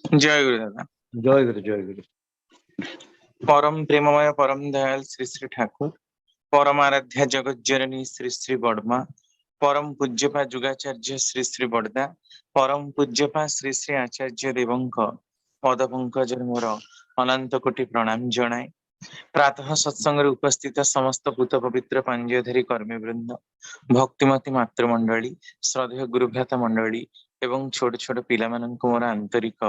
जय गुरु दादा। जय गुरु जय गुरु। परम प्रेममय परम दयाल श्री श्री ठाकुर, परम आराध्या जगत जननी श्री श्री बड़मा, परम पूज्यपा जुगाचार्य श्री श्री बड़दा, परम पूज्यपा श्री श्री आचार्य देवंक पद पंकज मोर अनंत कोटि प्रणाम जनाए। प्रातः सत्संग उपस्थित समस्त भूत पवित्र पांजधरी कर्मी वृंद, भक्तिमती मातृमंडली, श्रद्धेय गुरुभ्राता मंडली एवं छोट छोट पिला माननकु मोर आंतरिक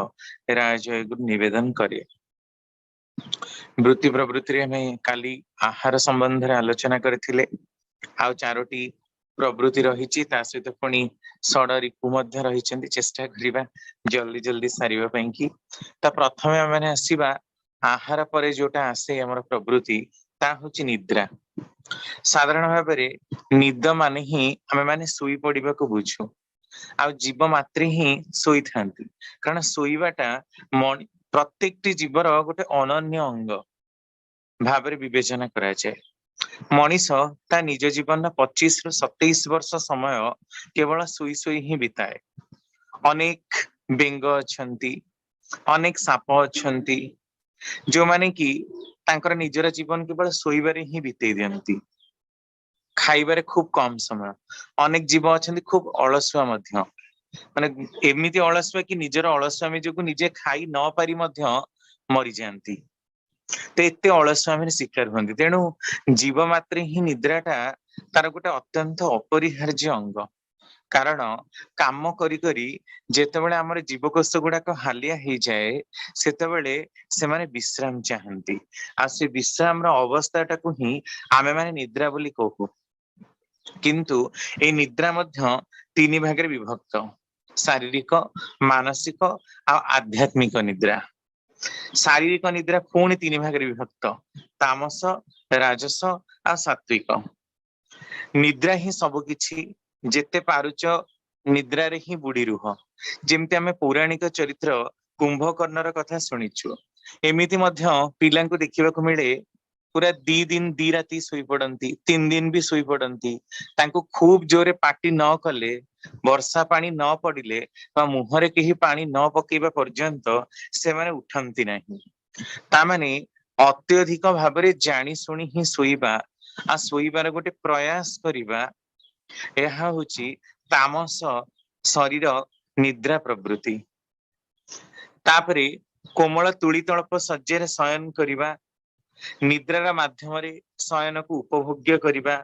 राजय गुरु निवेदन करे। वृत्ति प्रवृत्ति में काली आहार संबंध रे आलोचना करथिले। आउ चारोटी प्रवृत्ति रही सहित पुणी षड ऋतु मध्य रही। चेष्टा करिबा जल्दी जल्दी सारिबा पई कि ता प्रथमे आमे आसीबा आहार परे जोटा आसे हमर प्रवृत्ति ता होची निद्रा। साधारण भाव में निद माने ही आमे माने सोई पड़िबा को बुझू। आ जीव मात्रे ही सोई थांती, कारण सोईबाटा प्रत्येक जीवर गोटे अनन्य अंग भाव विवेचना करा जाए। मनीष ता निज जीवन 25 रु 27 वर्ष समय केवल सोई सोई ही बिताए। अनेक बेंग अछंती, अनेक साप अछंती जो माने कि तांकर निजर जीवन केवल सोईबारे ही बितेई दियंती, खाइबारे खूब कम समय। अनेक जीव अछंती खूब अलसुआ मध्य, माने एमिति अलसुआ कि निजर अलसुआमी जो निजे खाई न पारी मध्य मरी जाती। तो एते अलसुआमी शिकार हुंती। तेणु जीव मात्रे ही निद्राटा तार गोटे अत्यंत अपरिहार्य अंग। कारण काम करी करी जेतेबेले हमर जीवकोष गुड़ाक हालिया हो जाए सेतेबेले से माने विश्राम चाहती। आ से विश्राम अवस्थाटा ही आमे माने निद्रा बोली कहू। किंतु ए निद्रा मध्य तीन भाग विभक्त: शारीरिक, मानसिक आ आध्यात्मिक निद्रा। शारीरिक निद्रा पुणी तीन भाग विभक्त: तामस, राजस आ सात्विक। निद्रा ही सब किछि, जेते पारुच निद्रा रे ही बुड़ी रुह। जेमती आमे पौराणिक चरित्र कुंभकर्णर कथा शुणिछु, एमिति मध्य पिलांकु देखिबाकु मिले पूरा 2 दिन 2 राति सोई पड़ती, 3 दिन भी सोई पड़ती। तांको खूब जोरे पाटी न कले, वर्षा पानी न पड़िले बा मुहरे केही पानी न पकेबा पर्यंत से माने उठंती नहीं। ता माने अत्यधिक भाबरे जानी सुनी ही सोईबा आ सोईबार गोटे प्रयास करिबा, यह होची तामस शरीर निद्रा प्रवृत्ति। तापरे कोमल तुली तळप सज्जरे शयन करिबा, निद्रार माध्यम शयन को उपभोग्य करिबा।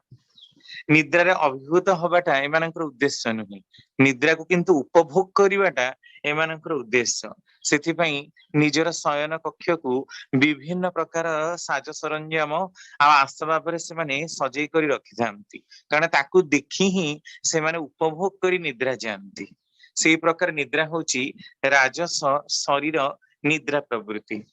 निद्रारे अभिभूत हवाटा एमानकर उद्देश्य नुहे, निद्रा को किंतु उपभोग करिवाटा एमानकर उद्देश्य। सेथिपई निजर शयन कक्ष को विभिन्न प्रकार साज सरंजाम आसबाब से माने सजई करी रखि थांती, कारण ताकू देखि ही से माने उपभोग करी निद्रा जानती। सेही प्रकार निद्रा होची राजस शरीर निद्रा प्रवृत्ति।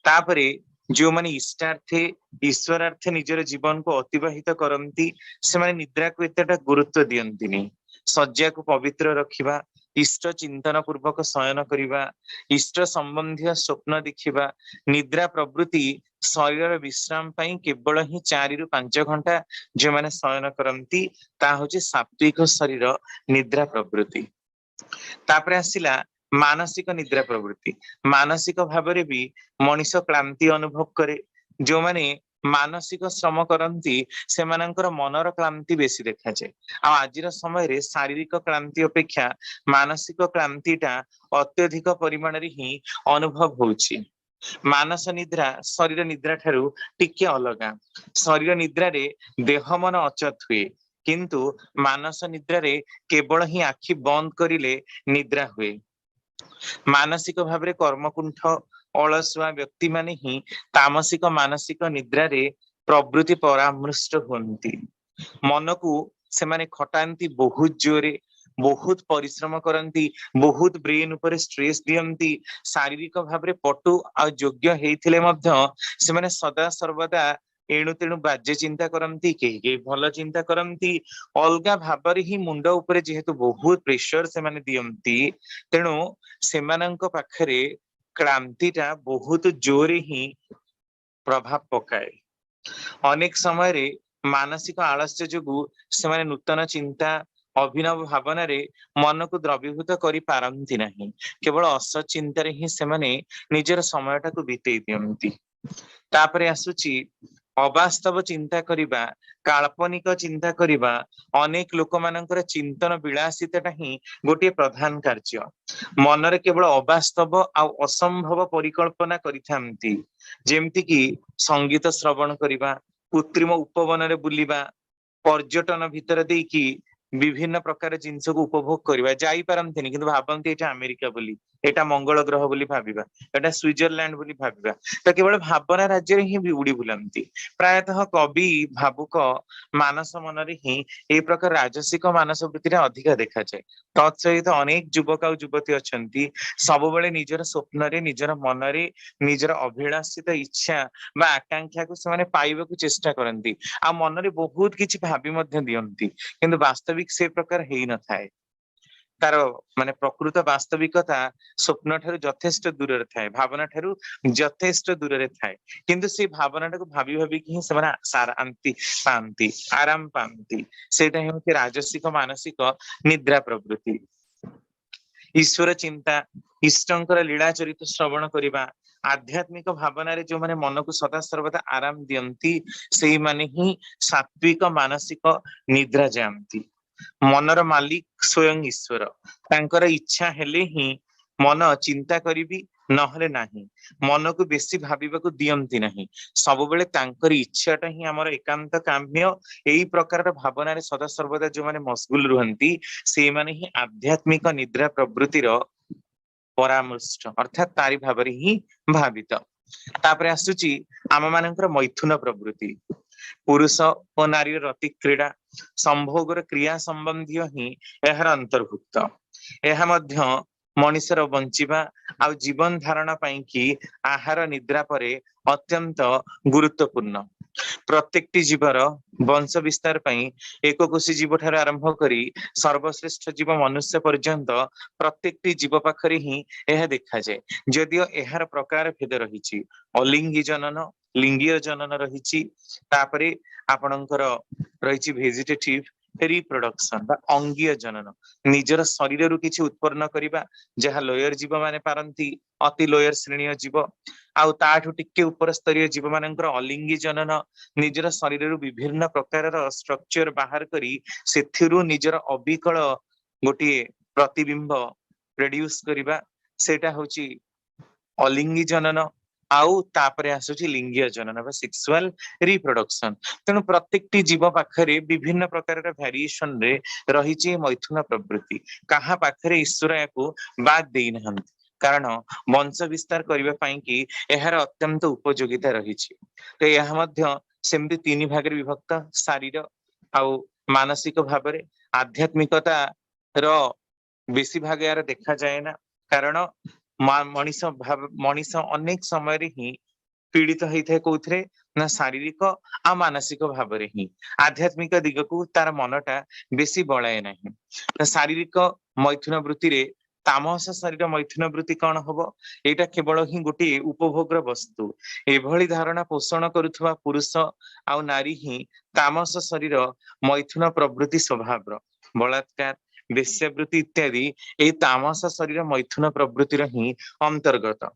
तापरे जो माने इष्टार्थे ईश्वरार्थे निजर जीवन को अतिबाहित करती से माने निद्रा को एतेटा गुरुत्व दियंती नहीं। शज्या को पवित्र रखिबा, इष्ट चिंतन पूर्वक शयन करिबा, इष्ट संबंधी स्वप्न देखिबा, निद्रा प्रवृत्ति शरीर विश्राम पई केवल ही 4 रु 5 घंटा जो माने शयन करती ता होची सात्विक शरीर निद्रा प्रवृत्ति। तापरे आसिला मानसिक निद्रा प्रवृत्ति। मानसिक भावरे भी मनीष क्लांति अनुभव करे। जो माने मानसिक श्रम करती से मानकर मनर क्लांति बेसी देखा जाए। आजिर समय रे शारीरिक क्लांति अपेक्षा मानसिक क्लांतिटा अत्यधिक परिमाण रे ही अनुभव होउछि। मानस निद्रा शरीर निद्रा ठारू टिके अलगा। शरीर निद्रा रे देह मन अचत हुए, किंतु मानस निद्रा रे केवल ही आखि बंद करिले निद्रा हुए। मानसिक भाव में कर्मकुंठ अलसुआ व्यक्ति माने ही तामसिक मानसिक निद्रा रे प्रवृत्ति परामृष्ट होती। मन को से माने खटाती बहुत जोरे, बहुत परिश्रम करती, बहुत ब्रेन ऊपर स्ट्रेस दियंती। शारीरिक भाव में पटु आ योग्य हेइथिले मध्य से माने सदा सर्वदा एणु तेणु बाज्य चिंता करती, कहीं भल चिंता करती। अलगा भाव ही मुंड उपरे जेहेतु बहुत प्रेशर से माने दियंती, तेणु सेमानंक पाखरे क्लांतिटा बहुत जोरे ही प्रभाव पकाए। अनेक समय रे मानसिक आलस्य जोगु से माने नूतन चिंता, अभिनव भावना रे मन को द्रवीभूत करि पारंती नहीं, केवल असचिंतारे ही सेमाने निजर समयटा को बितेई दियंती। तापरे आसुची अवास्तव चिंता करिबा, काल्पनिक चिंता करिबा, अनेक लोक मानकर चिंतन विलासिता ही गोटे प्रधान कार्य। मनरे केवल अवास्तव आउ असंभव परिकल्पना करिथांती, जेमति कि संगीत श्रवण करिबा, कृत्रिम उपवन रे बुलिबा, पर्यटन भितर देकी विभिन्न प्रकार जिनस को उपभोग करवा जाई पारंतिनी, किंतु भाबंती एटा अमेरिका बोली, एटा मंगल ग्रह बोली भाबिबा, एटा स्विट्जरलैंड बोली भाबिबा। तो केवल भावना राज्य रे ही उड़ी बुलांती। प्रायतः कवि भावुक मानस मन रे ही ए प्रकार राजसिक मानस वृत्ति रे अधिक देखा जाए। तत्सहित अनेक युवक और युवती अछंती सब बेले निजर स्वप्न रे, निजर मन रे, निजर अभिलाषित इच्छा बा आकांक्षा को से माने पाइबा को चेष्टा करंती, आ मन रे बहुत किछि भाबी मध्य दियंती, किंतु वास्तविक से प्रकार हेई न थाए। तार माने प्रकृत वास्तविकता स्वप्न ठारू यथेष्ट दूर रे थाए, भावना ठारू यथेष्ट दूर रे थाए, किंतु से भावना को भाबी भाबी कि से माने शांति पांती, आराम पांती। सेटा हेउची राजसिक मानसिक निद्रा प्रवृत्ति। ईश्वर चिंता, इष्टंकर लीला चरित श्रवण करिबा, आध्यात्मिक भावना रे जो माने मन को सदा सर्वदा आराम दियंती, सेही माने ही सात्विक मानसिक निद्रा जामती। मनर मालिक स्वयं ईश्वर, तांकर इच्छा हेले ही मन चिंता करिबी, नहले नाही। मन को बेसी भाबिबाकू दियंती नाही, सब बेले तांकर इच्छाटा ही हमर एकांत काम्य। एई प्रकार भावना रे सदा सर्वदा जो माने मशगुल रुहंती, से माने ही आध्यात्मिक निद्रा प्रवृत्तिर परामृष्ट, अर्थात तारी भाबरे ही भावित। तापरे आसुची आम मानकर मैथुन प्रवृत्ति। पुरुष और नारी रति क्रीड़ा संभोगर क्रिया संबंधी ही एहर अंतर्भुक्त। एहा मध्य मनुष्यर बंचिबा आ जीवन धारणा पाई कि आहार निद्रा परे अत्यंत गुरुत्वपूर्ण। प्रत्येकटी जीवर वंश विस्तार पाई एक कोशी जीव ठार आरंभ करी सर्वश्रेष्ठ जीव मनुष्य पर्यंत प्रत्येकटी जीव पाखरे ही यह देखा जाए। जदियो एहार प्रकार भेद रही, अलिंगी जनन, लिंगीय जनन रही, तापरे आपणकर रही भेजिटेटिव रिप्रोडक्शन बा अंगीय जनन, निजर शरीर रु किछि उत्पन्न करिबा, जहा लोयर जीव माने पारंती, अति लोयर श्रेणी जीव। आउ ताठु टिके ऊपर स्तरीय जीव मानकर अलिंगी जनन, निजर शरीर रु विभिन्न प्रकार स्ट्रक्चर बाहर करी सेथिरु निजर अबिकल गोटे प्रतिबिंब प्रोड्यूस करिबा, सेटा होची अलिंगी जनन। आउ तापरे आसुची लिंगीय जनन बा सेक्सुअल रिप्रोडक्शन। तेणु प्रत्येकटी जीव पाखरे विभिन्न प्रकार वेरिएशन रे रही मैथुन प्रवृत्ति। कहा पाखरे ईश्वर याकू बाद देई नहंती, कारण वंश विस्तार करबा पई कि एहार अत्यंत उपयोगिता रही। तो यह मध्य सेमती तीन भाग विभक्त, शारीर आउ मानसिक भाव रे। आध्यात्मिकता रो बेसी भाग यार देखा जाए ना, कारण मनीष अनेक समय रे ही पीड़ित होता है कौथरे ना शारीरिक आ मानसिक भाव रे ही। आध्यात्मिक दिग को तार मनटा बेसी बलाए नहीं। शारीरिक मैथुन वृत्ति रे तामस शरीर मैथुन वृत्ति कौन हबो, एटा केवल ही गोटे उपभोग्र वस्तु। एभली धारणा पोषण करुथुवा पुरुष आउ नारी ही तामस शरीर मैथुन प्रवृत्ति स्वभाव। बलात्कार, वेश्यावृत्ति इत्यादि ए तामस शरीर मैथुन प्रवृत्तिर ही अंतर्गत।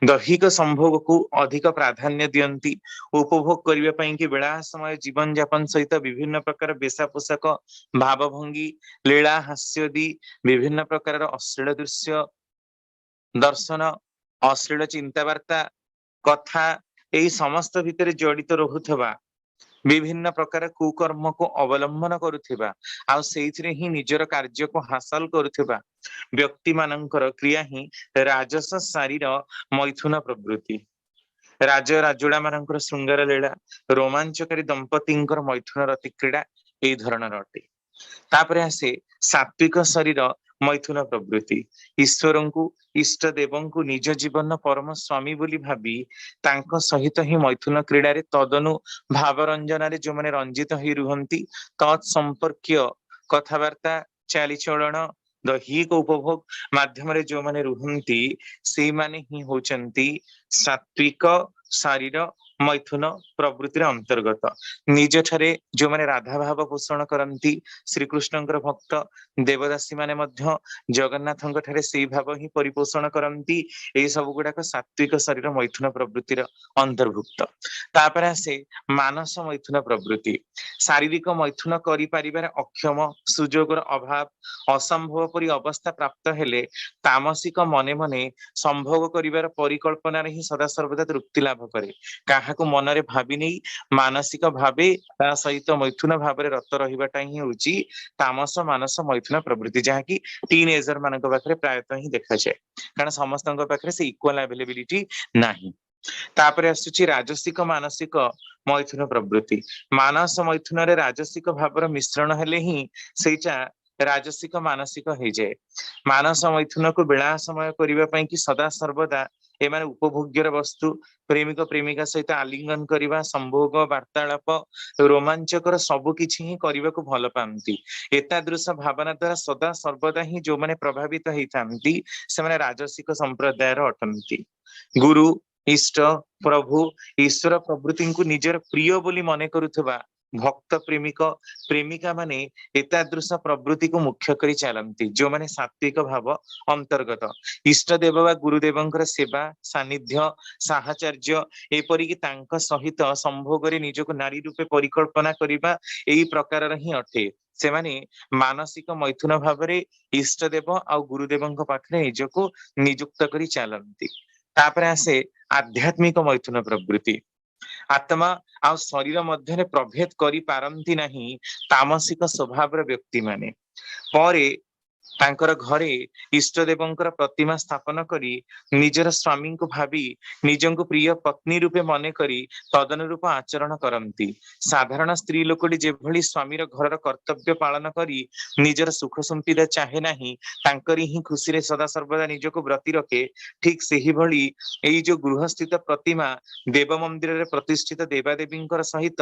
दैहिक संभोग को अधिक प्राधान्य दियंती, उपभोग करबा पई कि बेला समय जीवन यापन सहित विभिन्न प्रकार बेशा पोषाक, भावभंगी, लीला हास्यदी, विभिन्न प्रकार अश्लील दृश्य दर्शन, अश्लील चिंतावार्ता कथा, एई समस्त भितर जड़ित रहुथबा विभिन्न प्रकार कुकर्म को अवलंबन करुथिबा, आ सेइथिरे ही निजर कार्य को हासिल करुथिबा व्यक्ति मानकर क्रिया ही राजस शारीर मैथुन प्रवृत्ति। राज राजुड़ा मानकर श्रृंगार लीला, रोमांचकारी दंपतिंकर मैथुन रति क्रीड़ा एई धरणर अटे। तापरे आसे सात्विक शरीर मैथुन प्रवृत्ति। ईश्वर को इष्ट देवं को निज जीवन परम स्वामी बोली भाबी तांको सहित ही मैथुन क्रीड़ा रे तदनु भावरंजन रे जो माने रंजित ही रुहंती, तत्संपर्कीय कथावार्ता चालीचलन दैहिक उपभोग माध्यम रे जो माने रुहंती, से माने ही होचंती सात्विक शरीर मैथुन प्रवृत्तिर अंतर्गत निज ठारे जो माने राधा भाव पोषण करती श्रीकृष्णଙ୍କର भक्त देवदासी माने मध्य जगन्नाथଙ୍କ ठारे सेई भाव ही परिपोषण करती एई सब गुडाक सात्विक शरीर मैथुन प्रवृत्तिर अंतर्भुक्त तापर आसे मानस मैथुन प्रवृत्ति शारीरिक मैथुन करि परिबार अक्षम सुजोगर अभाव असंभव परि अवस्था प्राप्त हेले तामसिक मने मने संभोग करिवार परिकल्पना ही सदा सर्वदा तृप्ति लाभ करे काहाकु मनरे भाबी नै मानसिक भावे ता सहित मैथुन भावरे रत रहिबाटा ही होची तामस मानस मैथुन प्रवृत्ति जहा कि टीनेजर मानक पाखरे प्रायतः ही देखा जाए कारण समस्तଙ୍କ पाखरे से इक्वल अवेलेबिलिटी नाही तापरे आसुची राजसिक मानसिक मैथुन प्रवृत्ति मानस मैथुन रे राजसिक भावर मिश्रण हेले ही सेटा राजसिक मानसिक हो जाए मानस मैथुन को बेला समय करबा पई कि सदा सर्वदा एमाने उपभोग्यर वस्तु प्रेमिक प्रेमिका सहित आलिंगन करबा संभोग वार्तालाप रोमांचकर सब किछि ही करबा को भल पांती एतादृश भावना द्वारा सदा सर्वदा ही जो माने प्रभावित हेइतांती से माने राजसिक संप्रदायर अटंती गुरु इष्ट प्रभु ईश्वर प्रभृति को निजर प्रिय बोली मने करुथबा भक्त प्रेमिक प्रेमिका माने एतादृश प्रवृत्ति को मुख्य करी चलती जो माने सात्विक भाव अंतर्गत इष्ट देव बा गुरुदेवंकर सेवा सानिध्य साहचर्य एपरिक तांक सहित संभोगरे निजको नारी रूपे परिकल्पना करिबा एई प्रकार ही अटे से माने मानसिक मैथुन भावरे इष्ट देव आ गुरुदेवंक पाखरे निजको नियुक्त करी चलती तापर आसे आध्यात्मिक मैथुन प्रवृत्ति आत्मा आ शरीर मध्य प्रभेद करि पारंती नहीं तामसिक स्वभाव व्यक्ति माने परे तांकर घरे इष्ट देवंकर प्रतिमा स्थापन करी निजर स्वामी को भावी निजंको प्रिय पत्नी रूपे मने करी तदनुरूप आचरण करती साधारण स्त्री लोकटी जेभली स्वामीर घरर कर्तव्य पालन करी निजर सुख संपदा चाहे नाही तांकरी ही खुशी रे सदा सर्वदा निजको व्रती रखे ठीक सेही भली एई जो गृहस्थित प्रतिमा देव मंदिर रे प्रतिष्ठित देवादेवींकर सहित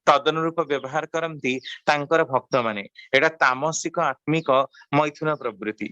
तदनुरूप व्यवहार करती तांकर भक्त माने एटा तामसिक आत्मिक मैथुन प्रवृत्ति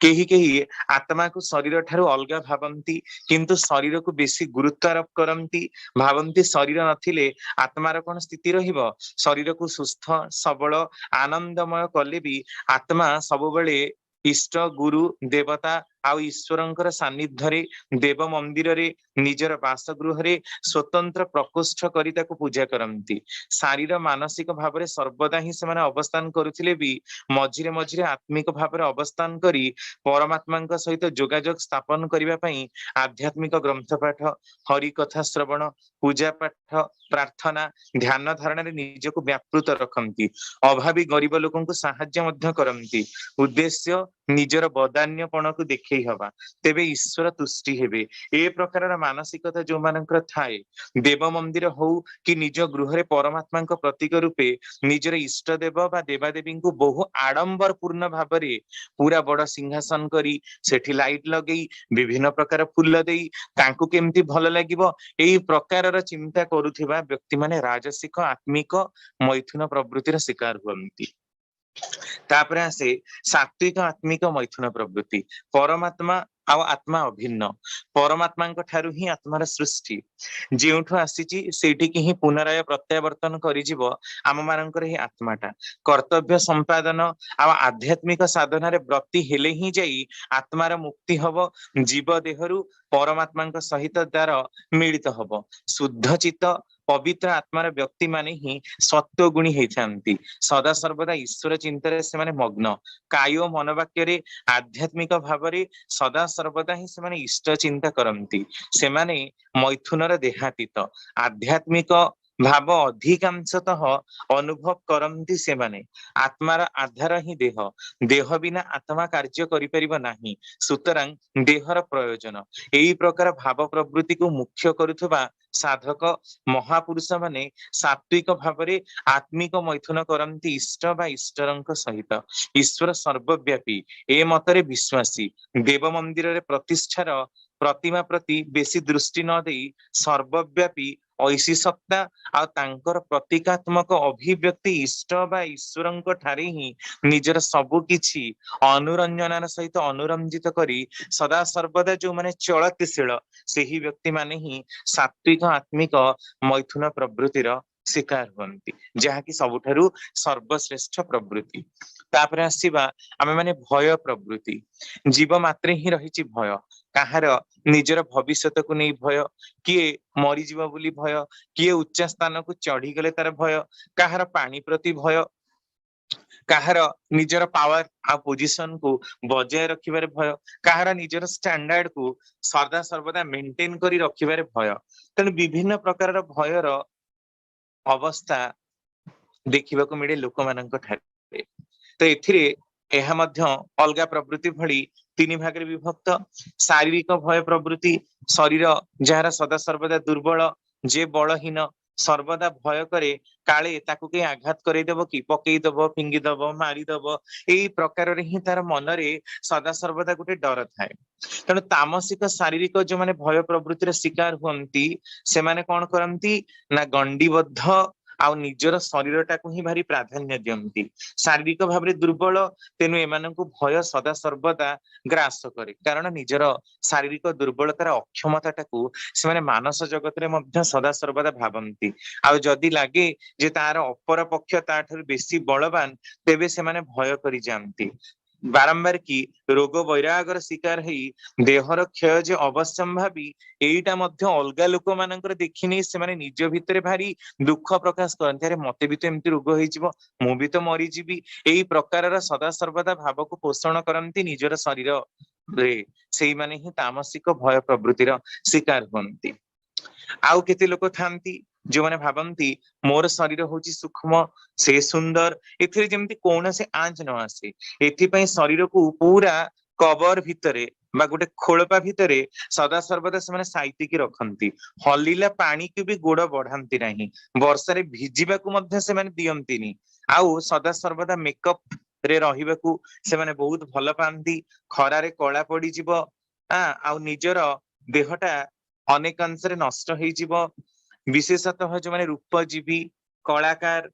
केही केही आत्मा को शरीर ठारू अलगा भावंती किंतु शरीर को बेसी गुरुत्व आरोप करती भावंती शरीर नथिले आत्मार कोन स्थिति रहिबो शरीर को सुस्थ सबल आनंदमय कले भी आत्मा सब बेले इष्ट गुरु देवता आउ ईश्वरंकर सान्निध्य देव मंदिर रे निजर बासगृह रे स्वतंत्र प्रकोष्ठ करी ताको पूजा करती शारीर मानसिक भाव में सर्वदा ही से अवस्थान करुथिले भी मझिरे मझिरे आत्मिक भाव में अवस्थान करी परमात्मा सहित जोगाजोग स्थापन करने पई आध्यात्मिक ग्रंथ पाठ हरि कथा श्रवण पूजा पाठ प्रार्थना ध्यान धारणा रे निजको व्यापृत रखती अभावी गरीब लोकन को साहाय्य मध्य करती उद्देश्य निजर बदान्यपण को देखै हवा तेबे ईश्वर तुष्टि हेबे ए प्रकार मानसिकता जो मानकर थाए देव मंदिर हो कि निज गृह परमात्मा प्रतीक रूपे निजर इष्ट देव बा देवादेवी को बहु आडंबर पूर्ण भाव में पूरा बड़ सिंहासन करी सेठी लाइट लगई विभिन्न प्रकार फूल देई तांको केमती भल लागिबो एई प्रकारर चिंता करुथिबा व्यक्ति माने राजसिक आत्मिक मैथुन प्रवृत्तिर शिकार हुअंती तापर आसे सात्विक आत्मिक मैथुन प्रवृत्ति परमात्मा आ आत्मा अभिन्न परमात्मा ठारू ही आत्मार सृष्टि जेउठु आसीची सेठी की ही पुनराय प्रत्यावर्तन करिजिवो आम मानकर ही आत्माटा कर्तव्य संपादन आ आध्यात्मिक साधना रे व्रती हेले ही जाई आत्मार मुक्ति हबो जीव देहरु परमात्मा सहित द्वार मिलित हबो शुद्ध चित्त पवित्र आत्मार व्यक्ति माने ही सत्व गुणी होती सदा सर्वदा ईश्वर चिंतन से माने मग्न काय मनवाक्य रे आध्यात्मिक भाव में सदा सर्वदा ही से इष्ट चिंता करती से माने मैथुनर देहातीत आध्यात्मिक भाव अधिकांशतः अनुभव करती से माने आत्मार आधार ही देह देह बिना आत्मा कार्य करिपरिबो नाही सुतरां देहर प्रयोजन एई प्रकार भाव प्रवृत्ति को मुख्य करुथबा साधक महापुरुष माने सात्विक भाव में आत्मिक मैथुन करती इष्ट बा ईश्वरंक सहित ईश्वर सर्वव्यापी ए मतरे विश्वासी देव मंदिर रे प्रतिष्ठार प्रतिमा प्रति बेसी दृष्टि न देई सर्वव्यापी ऐसी सत्ता आ तांकर प्रतीकात्मक अभिव्यक्ति इष्ट बा ईश्वरଙ୍କ ठारे ही निजर सबु किछि अनुरंजनार सहित अनुरंजित करी सदा सर्वदा जो माने चलतिशील सेही व्यक्ति माने ही सात्विक आत्मिक मैथुन प्रवृत्तिर शिकार हुअन्ति जहाँकि सबुठारु सर्वश्रेष्ठ प्रवृत्ति। तापर आसीबा आमे माने भय प्रवृत्ति। जीव मात्रे ही रहिछि भय, काहार निजर भविष्यत को नहीं भय, किए मरीजीव बोली भय, किए उच्च स्थान को चढ़ी गले तार भय, काहार पानी प्रति भय, काहार निजर पावर आ पोजिशन को बजाय रखिबारे भय, काहार निजर स्टैंडर्ड को सदा सर्वदा मेंटेन करी रखिबारे भय। तेणु विभिन्न प्रकार भयर अवस्था देखिबा को मिले लोक मानक ठारे। तो एथिरे एहा मध्य अलगा प्रवृत्ति भली तीन भाग रे विभक्त। शारीरिक भय प्रवृत्ति, शरीर जहार सदा सर्वदा दुर्बल, जे बलहीन सर्वदा भय करे काले ताकू के आघात करैदेब कि पकईदेब फिंगिदेब मारिदेब, एई प्रकार रे ही तार मन रे सदा सर्वदा गोटे डर थाए। तेणु तामसिक शारीरिक जो माने भय प्रवृत्तिर शिकार हुअन्ति से माने कौन करन्ति ना गंडीबद्ध आउ निजर शरीर टाकू ही भारी प्राधान्य दियंती। शारीरिक भाव दुर्बल तेनु एमानंकु भय सदा सर्वदा ग्रास करे, कारण निजर शारीरिक दुर्बलतार अक्षमता टाकू से माने मानस जगत रे मध्य सदा सर्वदा भावंती। आउ जदि लागे जे तार अपर पक्ष ताठारु बेसी बलवान तेबे से माने भय करि जानती। बारंबार की रोग वैरागर शिकार ही देहर क्षय जे अवश्यंभावी एईटा मध्य अलगा लोक मानकर देखिनी से माने निज भितरे भारी दुख प्रकाश करते, अरे मते भी तो एमती रोग होइजिवो, मु भी तो मरी जीवी, एई प्रकारर सदा सर्वदा भाव को पोषण करती निजर शरीर रे, सेई माने ही तामसिक भय प्रवृत्तिर शिकार हुअन्ति। आउ केते लोक थांती जो माने भावंती मोर शरीर होची सूक्ष्म से सुंदर, एथिरे जेमती कोनोसे आंच न आसे, एथिपई शरीर को पूरा कवर भितरे बा गोटे खोलपा भितरे सदा सर्वदा से माने साइतिकी रखंती। हलिला पानी के भी गोड़ बढ़ांती नहीं, वर्षा रे भिजिबा को मध्य से माने दियंतीनी, आउ सदा सर्वदा मेकअप रे रहिबाकू से माने बहुत भल पांती। खरा रे कला पड़ी जिवो आउ निजर देहटा अनेक अंश रे नष्ट होई जिवो। विशेषतः जो माने रूपजीवी कलाकार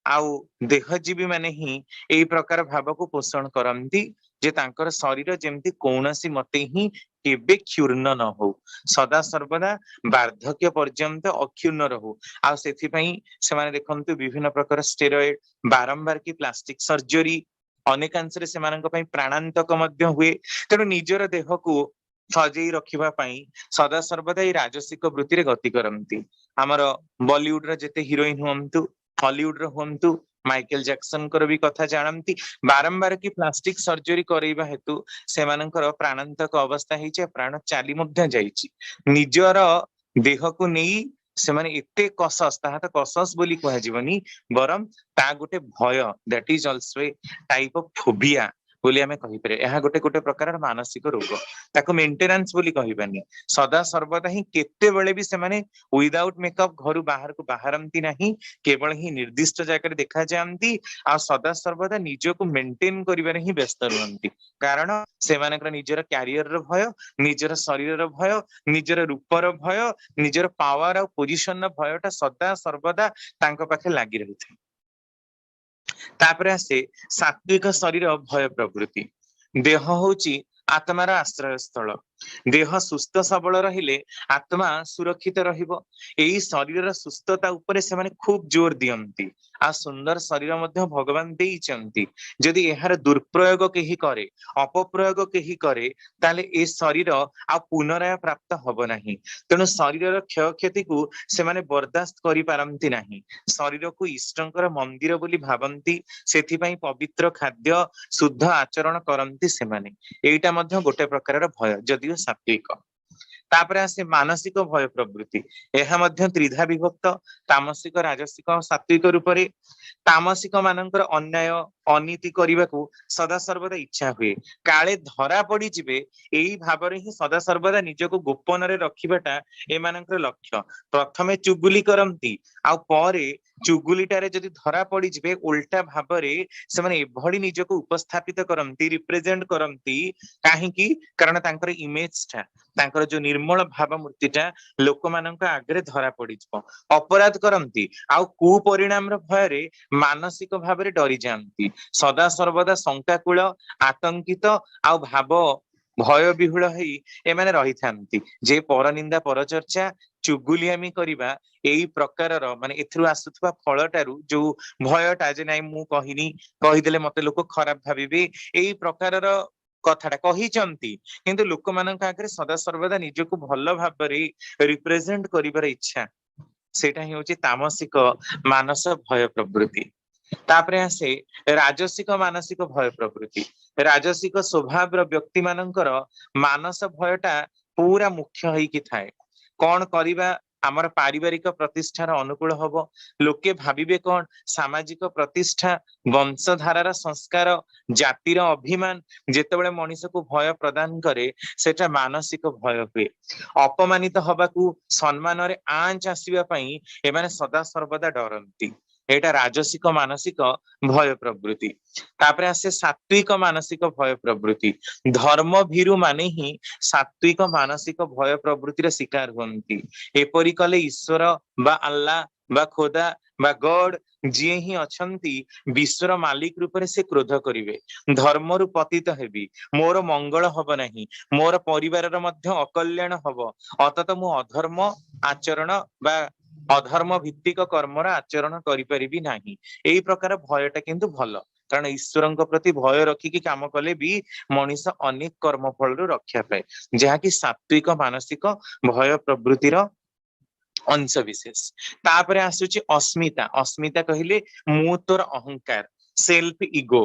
आउ देहजीवी माने ही एई प्रकार भाव को पोषण करंती जे तांकर शरीर जेमती कौनसी मते ही केबे क्षुर्ण न हो, सदा सर्वदा वार्धक्य पर्यंत अक्षुण्ण रहू। आ सेथि पई से माने देखंतु विभिन्न प्रकार स्टेरॉइड बारंबार की प्लास्टिक सर्जरी अनेकांश रे से मानक पई प्राणांतक मध्य हुए। तेणु निजर देह को सजेई रखिबा पई सदा सर्वदा ई राजसिक वृत्ति रे गति करंती। हमर बॉलीवुड रे जेते हीरोइन हुअन्तु, हॉलीवुड रे हुअन्तु, माइकल जैक्सन कर भी कथा जानती, बारंबार की प्लास्टिक सर्जरी करैबा हेतु सेमानकर प्राणांतक अवस्था ହେଇଛି, प्राण चाली मध्य जाईछि। निजर देह को नेई सेमाने एते कसस, ताहा त कसस बोली कहा जीवनी, बरम ता गोटे भय, that is also a type of phobia बोली आमे कहि पारे। एहा गोटे गोटे प्रकार मानसिक रोग, ताको मेंटेनेंस बोली कहिबानी। सदा सर्वदा ही केते बेले भी सेमाने विदाउट मेकअप घर बाहर को बाहरंती नहीं, केवल ही निर्दिष्ट जगह देखा जाती आ सदा सर्वदा निज को मेंटेन करिबारे ही व्यस्त रहंती, कारण सेमानकर निजर कैरियर रो भय, निजर शरीर रो भय, निजर रूपर भय, निजर पावर और पोजीशन रो भयटा सदा सर्वदा तांको पाखे लागि रहिथि। तापरे आसे सात्विक शरीर भय प्रवृत्ति। देह होची आत्मार आश्रय स्थल, देह सुस्थ सबल रहिले आत्मा सुरक्षित रहिबो। एई शरीर सुस्थता उपरे से माने खूब जोर दियंती। आ सुंदर शरीर मध्य भगवान देइचंती, जदि एहार दुर्प्रयोग केही करे, अपप्रयोग केही करे, ताले ए शरीर आ पुनराय प्राप्त हबो नाही। तेणु शरीर क्षय क्षति को से माने बर्दाश्त करि पारंती नाही। शरीर को इष्टंकर मंदिर बोली भावंती, सेथि पई पवित्र खाद्य शुद्ध आचरण करंती सेमाने। एइटा मध्य गोटे प्रकार भय, जदिओ सात्विक। तापरे आसे मानसिक भय प्रवृत्ति। एहा मध्य त्रिधा विभक्त, तामसिक राजसिक और सात्विक रूप रे। तामसिक मानकर अन्याय अनीति करबाकू सदा सर्वदा इच्छा हुए, काले धरा पड़ी जिबे एई भावरे ही सदा सर्वदा निजको गोपन रे रखिबाटा एमानकर लक्ष्य। प्रथमे चुगुली करंती आ परे चुगुलीटारे जदि धरा पड़ी जिवे उल्टा भाबरे से माने एभली निजको उपस्थापित करंती रिप्रेजेंट करंती काहेकि कारण तांकर इमेज टा तांकर जो निर्मल भाव मूर्तिटा लोक मानक आगरे धरा पड़ी जिवो अपराध करंती आउ कु परिणाम रो भयरे मानसिक भाबरे डरी जांती सदा सर्वदा शंकाकुल आतंकित आउ भाव भय विहुल हेई एमाने रही थांती जे परनिंदा परचर्चा चुगुलियामी करिबा एई प्रकारर माने एथरु आसुथबा फलटारु जो भयटा जे नाइ मु कहिनी कहिदेले मते लोक खराब भाबिबे एई प्रकारर कथाटा कहिचंती किंतु लोक मानक आगरे सदा सर्वदा निजको भल भाबरे रिप्रेजेंट करिबार इच्छा सेटा हि होची तामसिक मानस भय प्रवृत्ति तापरे आसे राजसिक मानसिक भय प्रवृत्ति राजसिक स्वभाव व्यक्ति मानकर मानस भयटा पूरा मुख्य होई कि थाए कौन करिबा आमर पारिवारिक प्रतिष्ठार अनुकूल हब लोके भाबिबे कौन सामाजिक प्रतिष्ठा वंशधारार संस्कार जातिर अभिमान जेतेबेले मनीष को भय प्रदान करे सेटा मानसिक भय हुए अपमानित हबाकू सम्मान रे आंच आसीबा पई एमाने सदा सर्वदा डरंती एटा राजसिक मानसिक भय प्रवृत्ति तापरे आसे सात्विक मानसिक भय प्रवृत्ति धर्म भीरु माने ही सात्विक मानसिक भय प्रवृत्तिर शिकार हुंती एपरि कले ईश्वर बा अल्लाह बा खोदा बा गॉड जी ही अछंती विश्वर मालिक रूप से क्रोध करिवे धर्म रु पतित हेबी मोर मंगल हब नहीं मोर परिवार मध्य अकल्याण हब अतत मु अधर्म आचरण बा अधर्म भित्तिक कर्मर आचरण करि परिबी नाही एई प्रकार भयटा किंतु भल कारण ईश्वर प्रति भय रखिकी काम कले भी मनीष अनेक कर्म फल रक्षा पाए जहाँकि सात्विक मानसिक भय प्रवृत्तिर अंश विशेष तापरे आसुची अस्मिता अस्मिता कहिले मु तोर अहंकार सेल्फ इगो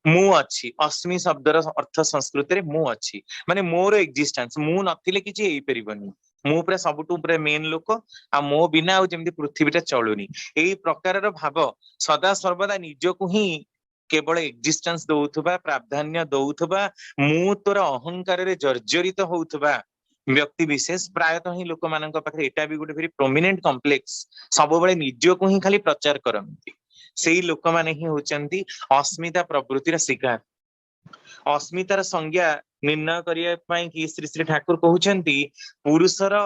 मु अच्छी अस्मि शब्दर अर्थ संस्कृत रे मु अच्छी माने मोर एक्जिस्टेंस मु नथिले किछि हेई परिबनी मु पुरा सबटु पुरा मेन लोक आ मो बिना आ जेमति पृथ्वीटा चलुनी एई प्रकारर भाव सदा सर्वदा निजको ही केवल एक्जिस्टेंस दउथबा प्राधान्य दउथबा मु तोर अहंकार रे जर्जरित होउथबा व्यक्ति विशेष प्रायतः ही लोक मानक पाखरे एटा भी गोटे वेरी प्रोमिनेंट कॉम्प्लेक्स सब बेले निजको ही खाली प्रचार करंती सेई लोक माने ही होचंती अस्मिता प्रवृत्तिर शिकार अस्मितार संज्ञा निर्णय करिया पई कि श्री श्री ठाकुर कहउचंती पुरुषर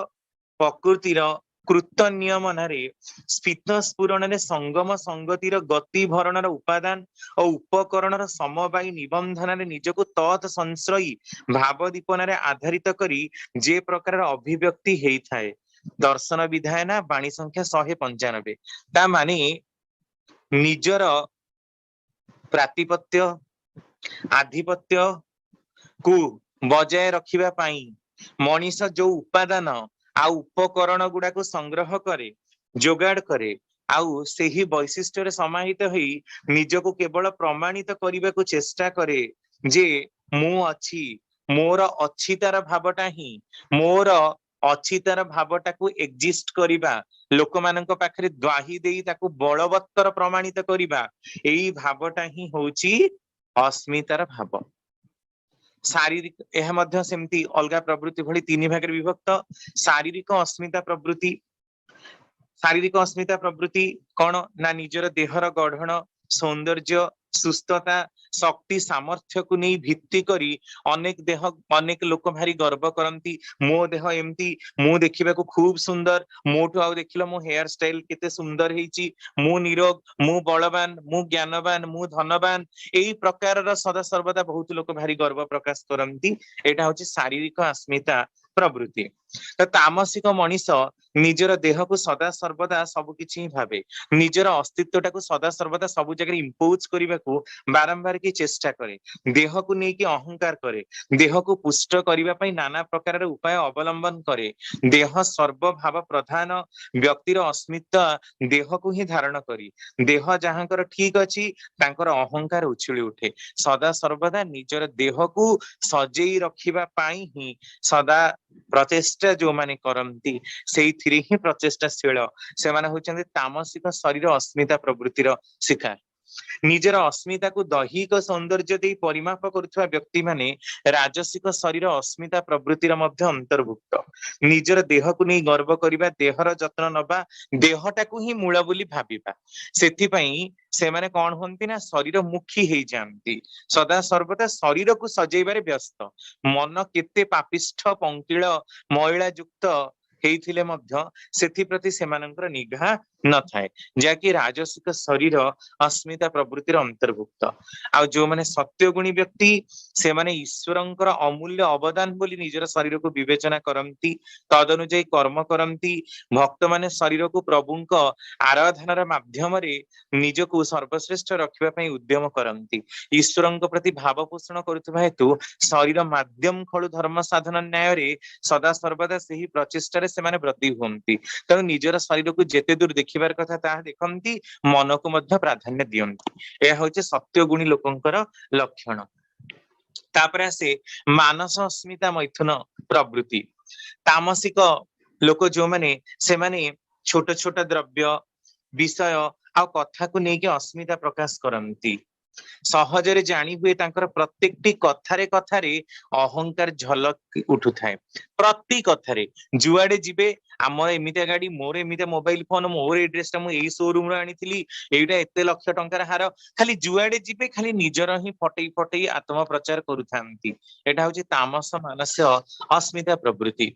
प्रकृतिर कृत नियमनारे स्फीत स्फुरणरे संगम संगतिर गति भरणर उपादान और उपकरणर समवायी निबंधन निजको तत् संश्रयी भाव दीपन आधारित करी जे प्रकार अभिव्यक्ति हेई थाए दर्शन विधायना वाणी संख्या 195 ता माने निजर प्रातिपत्य आधिपत्य को बजाय रखिबा पाई मनीष जो उपादान आ उपकरण गुडा को संग्रह करे जोगाड़ करे आउ सेही वैशिष्ट्य रे समाहित होई निजको केवल प्रमाणित करबा को चेष्टा करे जे मु अछि मोर अछितार भावटा ही मोर अछितार भावटा को एक्जिस्ट करिबा लोक मानक पाखरे द्वाही देई ताको बलवत्तर प्रमाणित करिबा एई भावटा ही होची अस्मितार भाव शारीरिक यह मध्य सेमती अलगा प्रवृत्ति भली तीन भाग विभक्त शारीरिक अस्मिता प्रवृत्ति कौन ना निजर देहर गढ़न सौंदर्य सुस्थता शक्ति सामर्थ्य को नहीं भित्ति करी अनेक लोक भारी गर्व करती मो देह एमती मु देखा खूब सुंदर मोठू आउ देखिल मो हेयर स्टाइल केते सुंदर हेची मु निरोग मु बलवान मु ज्ञानवान मु धनवान एई प्रकार सदा सर्वदा बहुत लोक भारी गर्व प्रकाश करती एटा होची शारीरिक अस्मिता प्रवृत्ति तो तामसिक मनीष निजर देह को सदा सर्वदा सब किछि भावे निजर अस्तित्वटा को सदा सर्वदा सब जगह इम्पोज करने को बारंबार की चेष्टा करे देह को लेकिन अहंकार करे देह को पुष्ट करने नाना प्रकार उपाय अवलंबन करे देह सर्वभाव प्रधान व्यक्तिर अस्मिता देह को ही धारण करी देह जहाँकर ठीक अच्छी तांकर अहंकार उछिली उठे सदा सर्वदा निजर देह को सजेई रखिबा पाई ही सदा प्रचेष्टा जो माने करंती सेई ही प्रचेष्टाशील से माने होचंदी तामसिक शरीर अस्मिता प्रवृत्तिर शिकार निजर अस्मिता को दैहिक सौंदर्य दे परिमाप करुवा व्यक्ति माने राजसिक शरीर अस्मिता प्रवृत्तिर मध्य अंतर्भुक्त निजर देह को नहीं गर्व करबा देहर जत्न नबा देहटाकू ही मूल बोली भाबिबा सेथिपई से माने कौन होंती ना शरीर मुखी हो जाती सदा सर्वदा शरीर को सजेबारे व्यस्त मन केते पापिष्ठ पंकिल महिला युक्त हेइथिले मध्य सेथि प्रति सेमानंकर निगाह न थाए जाकि राजसिक शरीर अस्मिता प्रवृत्तिर अंतर्भुक्त आ जो माने सत्यगुणी व्यक्ति से माने ईश्वरंकर अमूल्य अवदान बोली निजर शरीर को विवेचना करंती तद अनुଯାयी कर्म करंती भक्त माने शरीर को प्रभुंक आराधनार माध्यम रे निजको सर्वश्रेष्ठ रखिबा पई उद्यम करंती ईश्वरंक प्रति भाव पोषण करुवा हेतु शरीर माध्यम खलु धर्म साधन न्याय रे सदा सर्वदा सही प्रचेष्टा से माने ब्रती हुंती तेणु निजर शरीर को जेते दूर देखिबार कथा ताहा देखंती मन को मध्य प्राधान्य दियंती यह होचे सत्य गुणी लोकंकर लक्षण तापरे से मानस अस्मिता मैथुन प्रवृत्ति तामसिक लोक जो माने से माने छोट छोट द्रव्य विषय आ कथा को लेकिन अस्मिता प्रकाश करंती सहजरे जानी हुए तांकर प्रत्येकटी कथारे कथारे अहंकार झलक उठु थाए प्रति कथारे जुआडे जिबे आमर एमितिया गाड़ी मोर एमितिया मोबाइल फोन मोर ए ड्रेसटा मु एई शोरूम रे आनिथिली एइटा एते लक्ष टंकार हार खाली जुआडे जिबे खाली निजर ही फटई फटई आत्म प्रचार करूथांती एटा होची तामस मानस अस्मिता प्रवृत्ति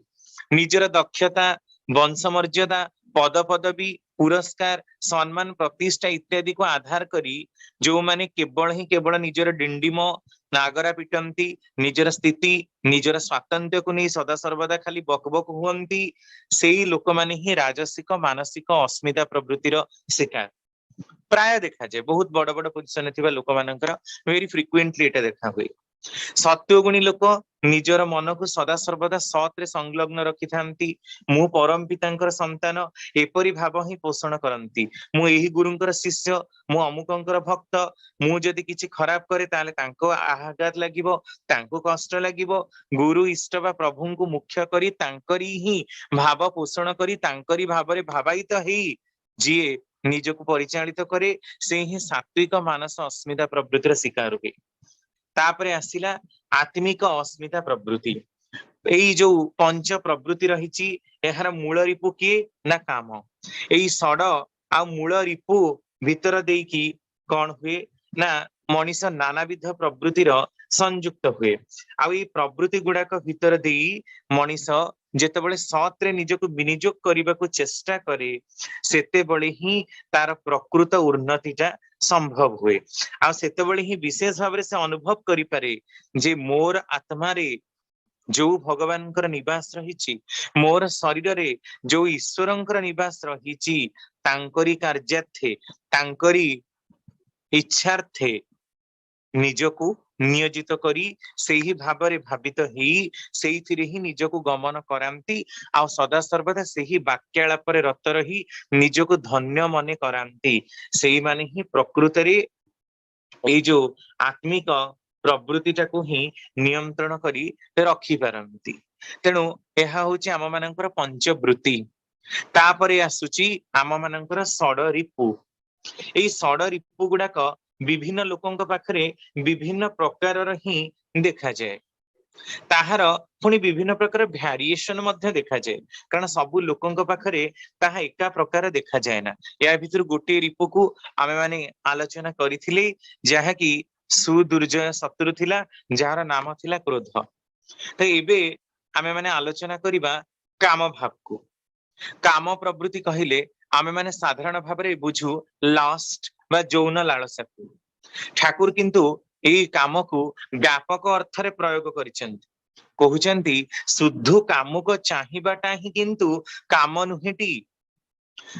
निजर दक्षता वंश मर्यादा पद पदवी पुरस्कार सम्मान प्रतिष्ठा इत्यादि को आधार करी जो माने केवल निजर डिंडिम नागरा पिटंती निजर स्थिति निजर स्वातंत्र्य को नहीं सदा सर्वदा खाली बकबक हुअंती सेई लोक माने ही राजसिक मानसिक अस्मिता प्रवृत्तिर शिकार प्राय देखा जाए बहुत बड़ बड़ पोजिशन थिबा लोक मानकर वेरी फ्रिक्वेंटली एटा देखा हुए सत्यगुणी लोक निजर मन को सदा सर्वदा सत रे संलग्न रखि थांती मु परम पितांकर संतान एपरि भाव ही पोषण करंती मु एही गुरुंकर शिष्य मु अमुकंकर भक्त मु जदि किछि खराब करे ताले तांको आघात लागिबो तांको कष्ट लागिबो गुरु इष्ट बा प्रभु को मुख्य करी तांकरी ही भाव पोषण करी तांकरी भावरे भावायित हेई जिए निजको परिचालित करे से ही सात्विक मानस अस्मिता प्रवृत्तिर शिकार हुए तापरे आसिला आत्मिक अस्मिता प्रवृत्ति एई जो पंच प्रवृत्ति रहिची एहार मूल रिपु किए ना काम एई सड आ मूल रिपु भीतर देकी कौन हुए ना मनीष नानाविध प्रवृत्तिर संयुक्त हुए आ ई प्रवृत्ति गुड़ाक भीतर देई मनीष जेतेबेले सत रे निजको विनियोग करबाकू चेष्टा करे सेतेबेले ही तार प्रकृत उन्नतिटा संभव हुए आ सेतेबेले ही विशेष भाव से अनुभव करि पारे जे मोर आत्मा रे जो भगवानकर निवास रहिछि मोर शरीर रे जो ईश्वरंकर निवास रहिछि तांकरी कार्यार्थे तांकरी इच्छार्थे निजको नियोजित करी सेही भाबरे भावित ही सेहिथिरे ही निजको गमन करांती आ सदा सर्वदा सेही वाक्यालाप रे रत रही निजको धन्य मने करांती सेही माने ही प्रकृत रे ए जो आत्मिक प्रवृत्तिटा को ही नियंत्रण करी रखी पारंती तेणु एहा होची आम मानकर पंचवृत्ति तापरे आसुची आम मानकर षड रिपु एई षड रिपु गुडाक विभिन्न लोकंक पाखरे विभिन्न प्रकार ही देखा जाए ताहार पुणी विभिन्न प्रकार भ्यारिएशन मध्य देखा जाए कारण सबु लोकंक पाखरे ताहा एका प्रकार देखा जाए ना या भितर गोटे रिपु को आमे माने आलोचना करिथिले जहा कि सुदुर्जय शत्रु थिला जहार नाम थिला क्रोध तो एबे आमे माने आलोचना करिबा काम भाव को काम प्रवृत्ति कहिले आमे माने साधारण भाव रे बुझू लास्ट बा जौन लालसा को ठाकुर किंतु एई काम को व्यापक अर्थ रे प्रयोग करिसेंती कहउचंती शुद्ध काम को चाहिबाटा ही किंतु काम नुहेटी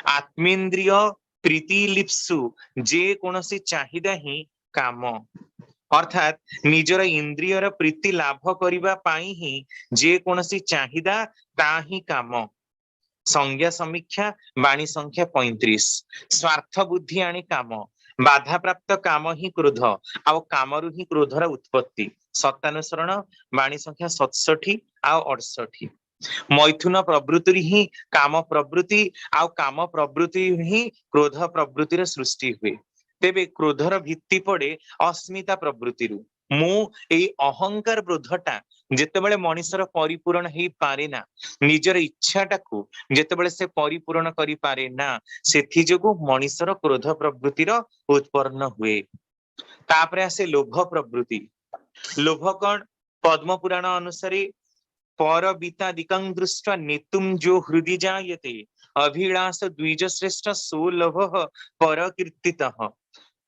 आत्मेन्द्रिय प्रीति लिप्सु जे कोनसी चाहिदा ही काम अर्थात निजर इंद्रियर प्रीति लाभ करिबा पाई ही जे कोनसी चाहिदा ता ही काम संज्ञा समीक्षा वाणी संख्या 35 स्वार्थ बुद्धि आनी काम बाधा प्राप्त काम ही क्रोध आउ कामरु ही क्रोधर उत्पत्ति सत्तानुसरण वाणी संख्या 67 आउ 68 मैथुन प्रवृत्ति ही काम प्रवृत्ति आउ काम प्रवृत्ति ही क्रोध प्रवृत्तिर सृष्टि हुए तेबे क्रोधर भित्ति पड़े अस्मिता प्रवृत्ति मु एई अहंकार बोधटा जेतेबेले मनुष्यर परिपूर्ण हेई पारे ना निजर इच्छाटाकू जेतेबेले से परिपूर्ण करि पारे ना सेथि जोगु मनुष्यर क्रोध प्रवृत्तिर उत्पन्न हुए। तापरे आसे लोभ प्रवृत्ति। लोभ कौन? पद्म पुराण अनुसारे पर बीतादिकं दृष्ट्वा नेतुम जो हृदि जायते अभिलाष द्विज श्रेष्ठ सो लोभ पर कीर्तितः।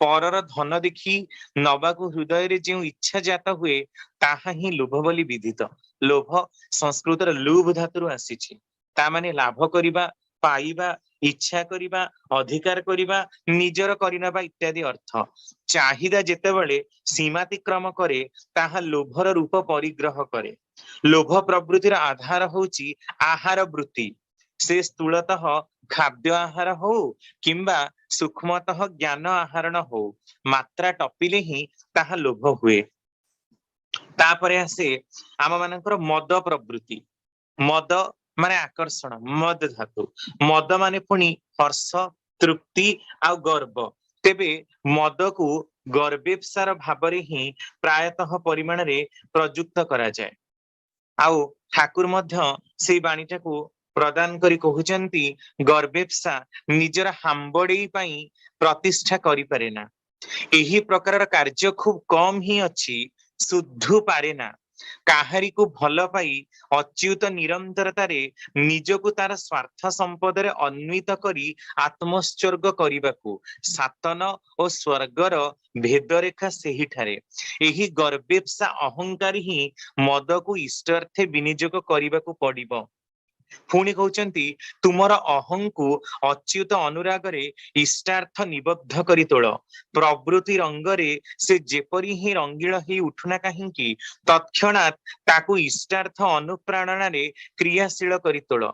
परर धन देखी नबाकू हृदय रे जो इच्छा जात हुए ताहा ही लोभ बोली विदित। लोभ संस्कृत लुभ धातु आसीछि ता माने लाभ करिबा, पाइबा, इच्छा करिबा, अधिकार करिबा, निजर करिनबा इत्यादि अर्थ। चाहिदा जेतेबेले सीमातिक्रम करे ताहा लोभर रूप परिग्रह करे। लोभ प्रवृत्तिर आधार होची आहार वृत्ति। से स्थूलतः खाद्य आहार हो किंबा सूक्ष्मतः ज्ञान आहरण हो मात्रा टपिले ही ताहा लोभ हुए। तापरे आसे आम मानकर मद प्रवृत्ति। मद माने आकर्षण, मद धातु। मद माने पुणी हर्ष, तृप्ति आ गर्व। तेबे मद को गर्वेप्सार भावरे ही प्रायतः परिमाण रे प्रयुक्त करा जाए। आउ ठाकुर मध्य से बाणीटा को प्रदान करी कहउचंती गर्वेप्सा निजर हांबड़े पाई प्रतिष्ठा करि पारे ना। एही प्रकार कार्य खूब कम ही अच्छी शुद्धु पारे ना। काहारी को भल पाई अच्युत निरंतरतारे निजको तार स्वार्थ संपद रे अन्वित करी आत्मोत्सर्ग करिबाकू सातन और स्वर्गर भेदरेखा सेही ठारे। एही गर्वेप्सा अहंकार ही मद को इष्टार्थे विनियोग करिबाकू पड़िबो। पुणी कहउचंती तुमर अहं को अच्युत अनुराग रे इष्टार्थ निबद्ध करी तोल। प्रवृत्ति रंगरे से जेपरी ही रंगील ही उठुना काहिंकी तत्क्षणात ताकू इष्टार्थ अनुप्राणना रे क्रियाशील करी तोल।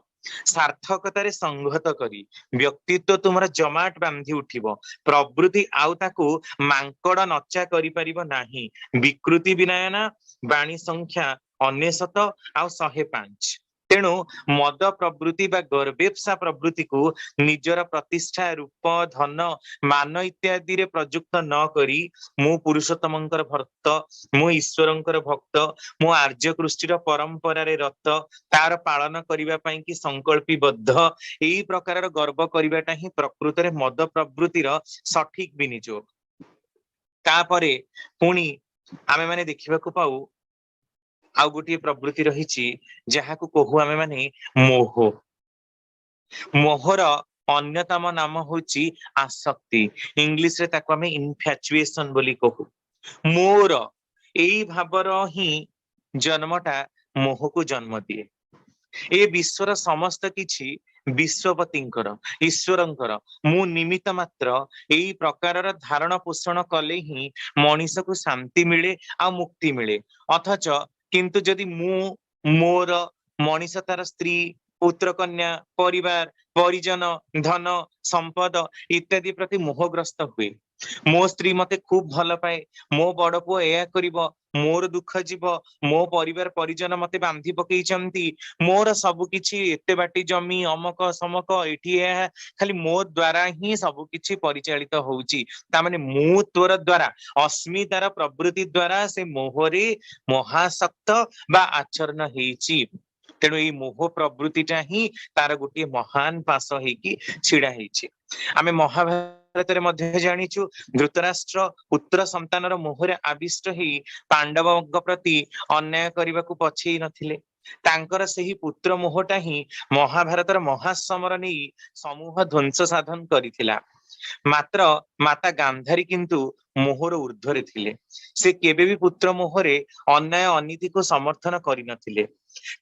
सार्थकतारे संगत करी व्यक्तित्व तुमर जमाट बांधी उठिबो। प्रवृत्ति आउ ताकू मांकड़ नचा करि परिबो नाही। विकृति विनयना बाणी संख्या 99 आउ 105। तेणु मद प्रवृत्ति बा गर्वेप्सा प्रवृत्ति को निजर प्रतिष्ठा रूप धन मान इत्यादि रे प्रयुक्त न करी मु पुरुषोत्तमंकर भक्त, मु ईश्वरंकर भक्त, मु आर्य कृष्टिर परंपरा रे रत तार पालन करिबा पई कि संकल्पीबद्ध एई प्रकार गर्व करिबाटा ही प्रकृत रे मद प्रवृत्तिर सठिक विनियोग। तापरे पुणी आमे माने देखिबाकू पाऊ आउ गोटे प्रवृत्ति रही जहाकू कहू आमे माने मोह। मोहर अन्यतम नाम होची आसक्ति। इंग्लिश रे ताको आमे इनफैचुएशन बोली कहू। मोर एई भावर ही जन्मटा मोह को जन्म दिए। ए विश्वर समस्त किछि विश्वपतिंकर ईश्वरंकर मु निमित्त मात्र एई प्रकारर धारण पोषण कले ही मनीष को शांति मिले आ मुक्ति मिले। अथच किंतु जदि मु मोर मनीष तार स्त्री पुत्र कन्या परिवार परिजन धन संपद इत्यादि प्रति मोहग्रस्त हुए। मो स्त्री मते खूब भल पाए, मो बड़ पुओ एया करिवो, मोर दुख जीव, मो परिवार परिजन मते बांधी पकेइचंती, मोर सब किछि एते बाटी जमी अमक समक एठी एहा खाली मो द्वारा ही सब किछि परिचालित होउची। ता माने मु तोर द्वारा अस्मितार प्रवृत्ति द्वारा से मोहरे महासक्त बा आचरण हेची। तेणु एई मोह प्रवृत्तिटा ही तार गोटे महान पास हेकी छिड़ा हेची। आमे महाभारत रे मध्य जानिछु धृतराष्ट्र पुत्र संतानर मोहरे आविष्ट हेई पांडवଙ୍କ प्रति अन्याय କରିବାକୁ पछेई नथिले। तांकर सेही पुत्र मोहटा ही महाभारतर महासमर नेई समूह ध्वंस साधन करिथिला। मात्र माता गांधारी किंतु मोहर ऊर्ध्वरे थिले। से केबे भी पुत्र मोहरे अन्याय अनीति को समर्थन करि नथिले।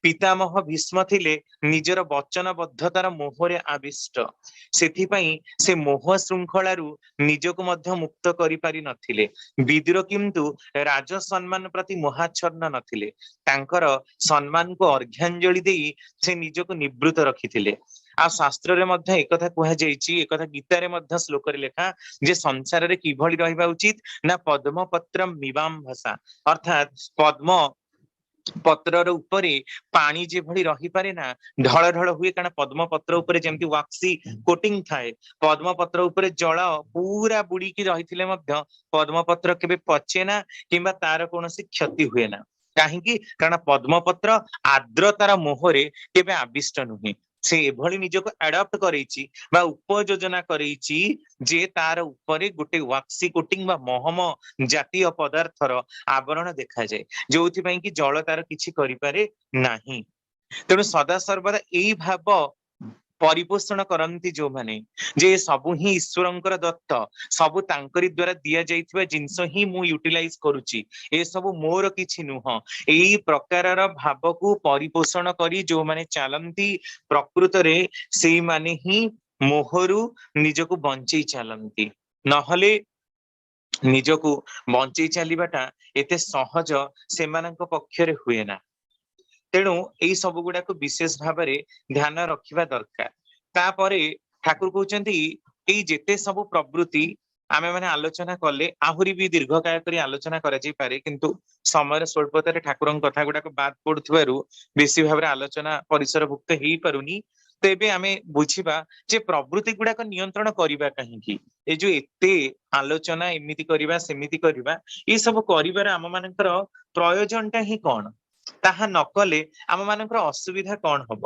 पितामह भीष्म थिले निजर वचनबद्धतार मोहरे आविष्ट। सेथिपई से मोह श्रृंखलारू निजको मध्य मुक्त करि पारि नथिले। विदुर किंतु राज सम्मान प्रति मोहाच्छन्न नथिले। तांकर सम्मान को अर्घ्यांजलि देई से निजको निवृत्त रखिथिले। आ शास्त्र रे मध्य एक कथा कुहा जाईची, एक कथा गीता रे मध्य श्लोक रे लेखा जे संसार रे किभଳି रहबा उचित ना पद्म पत्रम मिवाम भाषा। अर्थात पद्म पत्रर उपरे पानी जे भली रही पारे ना ढळ ढळ हुए कारण पद्म पत्र उपरे जेमती वाक्सी कोटिंग थाए पद्म पत्र उपरे जल पूरा बुड़ी की रही पद्म पत्र केबे पचे ना किंबा तार कोनोसी क्षति हुए ना काहेकि कारण पद्म पत्र आर्द्रतार मोहरे केबे आविष्ट नुहे से एभली निजको एडप्ट करैछि बा उपयोजना करैछि जे तार उपरे गोटे वाक्सी कोटिंग बा महम जातीय पदार्थर आवरण देखा जाए जोथिपाई कि जल तार किछि करिपारे नाही तेणु सदा सर्वदा एई भाव परिपोषण करती जो माने जे सबु ही ईश्वरंकर दत्त सबु तांकरी द्वारा दिया जाइथिबा जिंस ही मु यूटिलाइज करूची ए सबु मोर किछि नुह एई प्रकारर भाव को परिपोषण करी जो माने चालंती प्रकृत रे सेई माने ही मोहरु निजको बंचई चालंती नहले निजको बंचई चलीबाटा एते सहज सेमानंक पक्षरे हुए ना तेणु एई सब गुडा को विशेष भाव ध्यान रखिबा दरकार तापरे ठाकुर कहउचंती एई जेते सब प्रवृत्ति आमे माने आलोचना कले आहुरी भी दीर्घकाय करी आलोचना करा जाई पारे किंतु समय स्वल्पतारे ठाकुरन कथा गुडा को बाद पडुथबारु बेसी भाबरे आलोचना परिसर भुक्त हेई पारुनी तेबे आमे बुझिबा जे प्रवृत्ति गुडा को नियंत्रण करिबा काहेकि ए जो एते आलोचना एमिति करिबा सेमिति करिबा ए सब करिबार आम मानकर प्रयोजनटा ही कोन ताहा नकले आम मानकर असुविधा कौन हब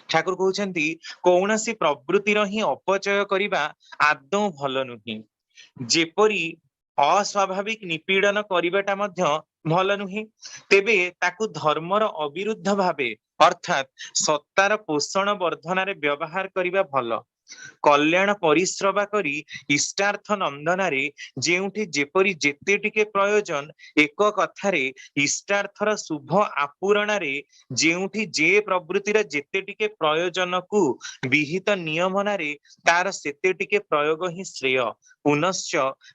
ठाकुर कहउचंती कौनसी प्रवृत्तिर ही अपचय करिबा आदौ भल नुही जेपरी अस्वाभाविक निपीड़न करिबाटा मध्य भल नुहे तेबे ताकू धर्मर अविरुद्ध भावे अर्थात सत्तार पोषण वर्धन व्यवहार करिबा भल कल्याण परिश्रवा करी इष्टार्थ नंदनारे जेउठी जेपरी जेते टिके प्रयोजन एक कथारे इष्टार्थर शुभ आपूरणारे जेउठी जे प्रवृत्तिर जेते टिके प्रयोजन को विहित नियमनारे तार सेते टिके प्रयोग ही श्रेय पुनश्च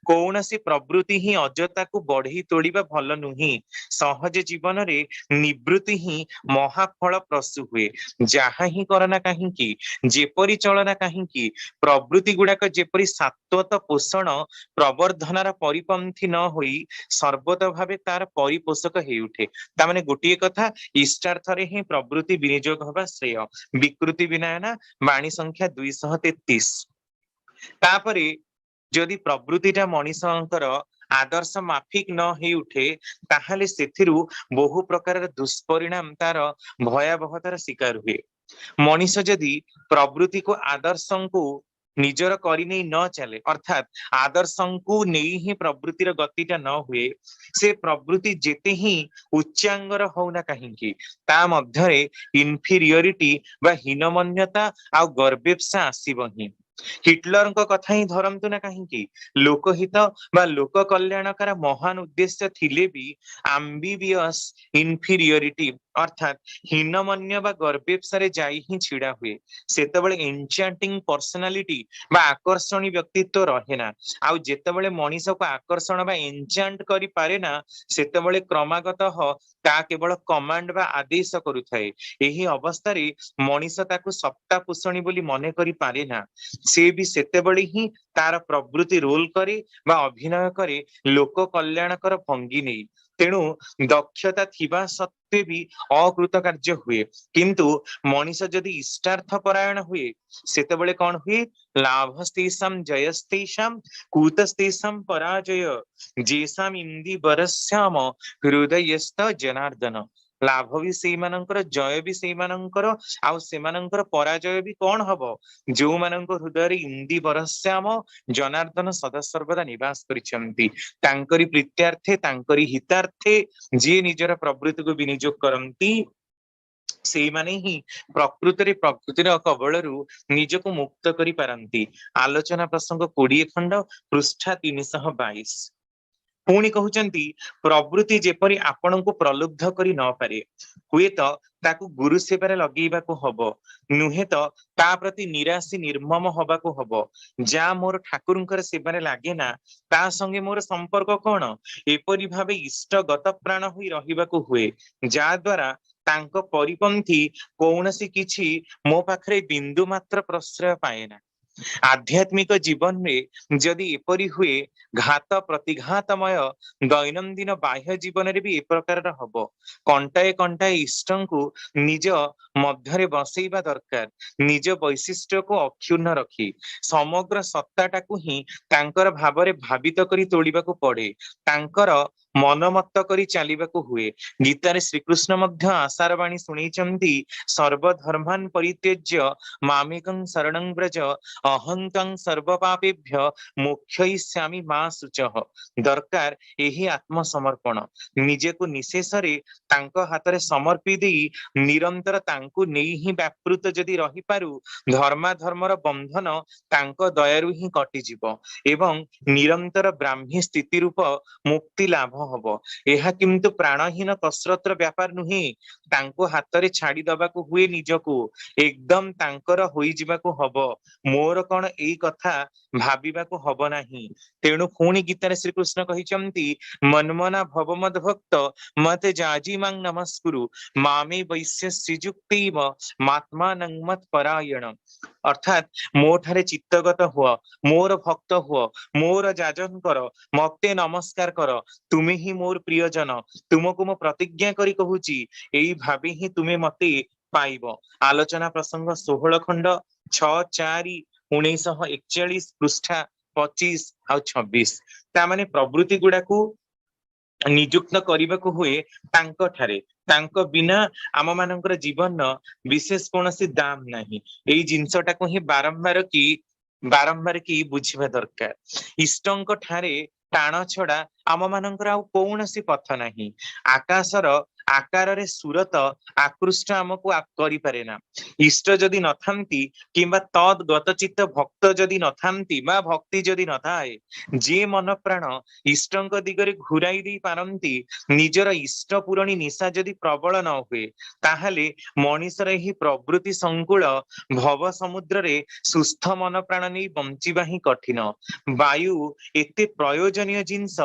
कौनसी प्रवृत्ति ही अजता को बढ़ी तोड़िबा भल नुही सहज जीवन रे निवृत्ति ही महाफल प्रसू हुए जहा ही करना काहींकी जेपरी चलना काहींकी प्रवृत्ति गुड़ाक जेपरी सात्वत पोषण प्रवर्धनार परिपंथी न होई सर्वत भावे तार परिपोषक हे उठे तामाने गोटिए कथा इष्टार्थरे ही प्रवृत्ति विनियोग हवा श्रेय विकृति विनयना वाणी संख्या 233 तापरे जदि प्रवृत्तिटा मनीषंकर आदर्श माफिक न हे उठे ताहले सेथिरु बहु प्रकार दुष्परिणाम तार भयावहतार शिकार हुए मनीष जदि प्रवृत्ति को आदर्श को निजर करी नहीं न चले अर्थात आदर्श को नहीं ही प्रवृत्तिर गतिटा न हुए से प्रवृत्ति जेते ही उच्चांगर होना कहीं ता मध्यरे इनफीरियरिटी बा हीनमन्यता आ गर्वेप्सा आसीब ही हिटलर कथा ही धरतु ना कहीं लोकहित बा लोक कल्याणकार महान उद्देश्य थिले भी आम्बिवियस इनफीरियरिटी अर्थात हीनमन्य बा गर्वेप्सारे जाई ही छिड़ा हुए सेतबेले एन्चांटिंग पर्सनालिटी बा आकर्षणी व्यक्तित्व रहे ना आउ जेतबेले मनीष को आकर्षण बा एन्चांट करि पारे ना सेतबेले क्रमागत ता केवल कमांड बा आदेश करुथाए एही अवस्था रे मनीष ताकू सत्ता पोषणी बोली मने करि पारे ना से भी सेतेबेले ही तार प्रवृत्ति रोल करे बा अभिनय करे लोक कल्याणकर भंगी नहीं तेणु दक्षता थिबा सत्वे भी अकृत कार्य हुए किंतु मनीष जदि इष्टार्थ परायण हुए सेतेबेले कौन हुए लाभस्तेषां जयस्तेषां कूतस्तेषां पराजय जेषां इंदी बरस्याम हृदयस्थ जनार्दन लाभ भी से मानकर जय भी से मानकर आउ से मानकर पराजय भी कौन हबो जो मानक हृदय इंदी बरस्याम जनार्दन सदा सर्वदा निवास करिसेंती तांकरी प्रीत्यार्थे तांकरी हितार्थे जे निजर प्रवृत्ति को विनियोग करंती से माने ही प्रकृतिर कबलरू निजको मुक्त करि पारंती आलोचना प्रसंग 20 खंड पृष्ठा 322 पुणी कहउचंती प्रवृत्ति जेपरी आपण को प्रलुब्ध करी न पारे हुए तो ताकू गुरु सेवारे लगेइबा को हबो नुहे तो ता प्रति निराशी निर्मम हबा को हबो जा मोर ठाकुरंकर सेवारे लागे ना ता संगे मोर संपर्क कोन एपरि भाबे इष्ट गत प्राण होई रहिबा को हुए जा द्वारा तांको परिपंथी कौनसी किछि मो पाखरे बिंदु मात्र प्रश्रय पाए ना आध्यात्मिक जीवन में जदि एपरी हुए घात प्रतिघातमय दैनंदिन बाह्य जीवन रे भी ए प्रकार हब कंटाए कंटाए इष्ट को निज मध्य बसैबा दरकार निज वैशिष्ट्य को अक्षुण्ण रखी समग्र सत्ताटा को ही तांकर भावरे भावित करी तोड़िबाकू पड़े तांकर मनमत्त करी चालिबाकू हुए गीतारे श्रीकृष्ण मध्य आशार बाणी शुणैचंती सर्वधर्मान परित्यज्य मामेकं शरणं व्रज अहंतं सर्वपापेभ्य मोक्षयिष्यामि मा शुचः दरकार यही आत्मसमर्पण निजे को निशेषरे तांको हातरे समर्पी देई निरंतर तांको नेई ही व्यापृत जदि रही पारु धर्माधर्मर बंधन तांको दयारु ही कटि जीव एवं निरंतर ब्राह्मी स्थिति रूप मुक्ति लाभ हब यह किंतु प्राणहीन कसरतर व्यापार नुहे तांको हातरे छाड़ी दबाकू हुए निजको एकदम तांकर होई जिबाकू हब मोर कौन एई कथा भाबिबाकू हब नाही तेणु पुणी गीतारे श्रीकृष्ण कहिचंती मनमना भव मद भक्त मते जाजी मांग नमस्कुरु मामे वैश्य श्रीजुक्तिव मात्मानं मत परायण अर्थात मो ठारे चित्तगत हुआ मोर भक्त हुआ मोर जाजन कर मते नमस्कार कर तुमे ही मोर प्रियजन तुमको मो प्रतिज्ञा करी कहूची एई भाबी ही तुमे मते पाइब आलोचना प्रसंग 16 खंड 6/4/1941 पृष्ठा 25 आ 26 ता माने प्रवृत्ति गुडा को नियुक्त करने हुए तांको ठारे तांको बिना आम मानकर जीवन विशेष कौन सी दाम नहीं यही जिनसटा को ही बारंबार की बुझिबा दरकार इष्टंक ठारे टाण छड़ा आम मानकर आउ कौन सी पथ नहीं आकाशर आकार रे सुरत आकृष्ट आमको करि पारे ना इष्ट जदि न थांती किंबा तद गतचित्त भक्त जदि न थांती बा भक्ति जदि न थाए जे मन प्राण इष्टंक दिगरे घुराई दे पारंती निजर इष्ट पूरणी निशा जदि प्रबल न हुए ताहले मनीषर ही प्रवृत्ति संकुल भव समुद्र रे सुस्थ मन प्राण नहीं बंचिबा ही कठिन वायु एते प्रयोजनीय जिंस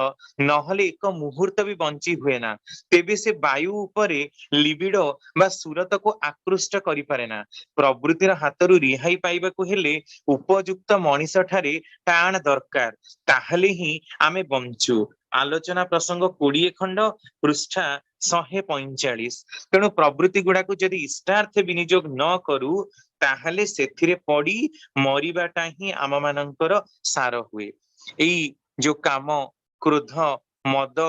नहले एक मुहूर्त भी बंची हुए ना तेबे से वायु उपरे लिबिडो बा सुरत को आकृष्ट करि पारे ना प्रवृत्तिर हातरु रिहाई पाइबाकू हेले उपयुक्त मनीष ठारे टाण दरकार ताहले ही आमे बंचू आलोचना प्रसंग 20 खंड पृष्ठा 145 तेणु प्रवृत्ति गुड़ा को जदि इष्टार्थ विनियोग न करू ताहले सेथिरे पड़ी मरिबाटा ही आम मानकर सार हुए एई जो काम क्रोध मद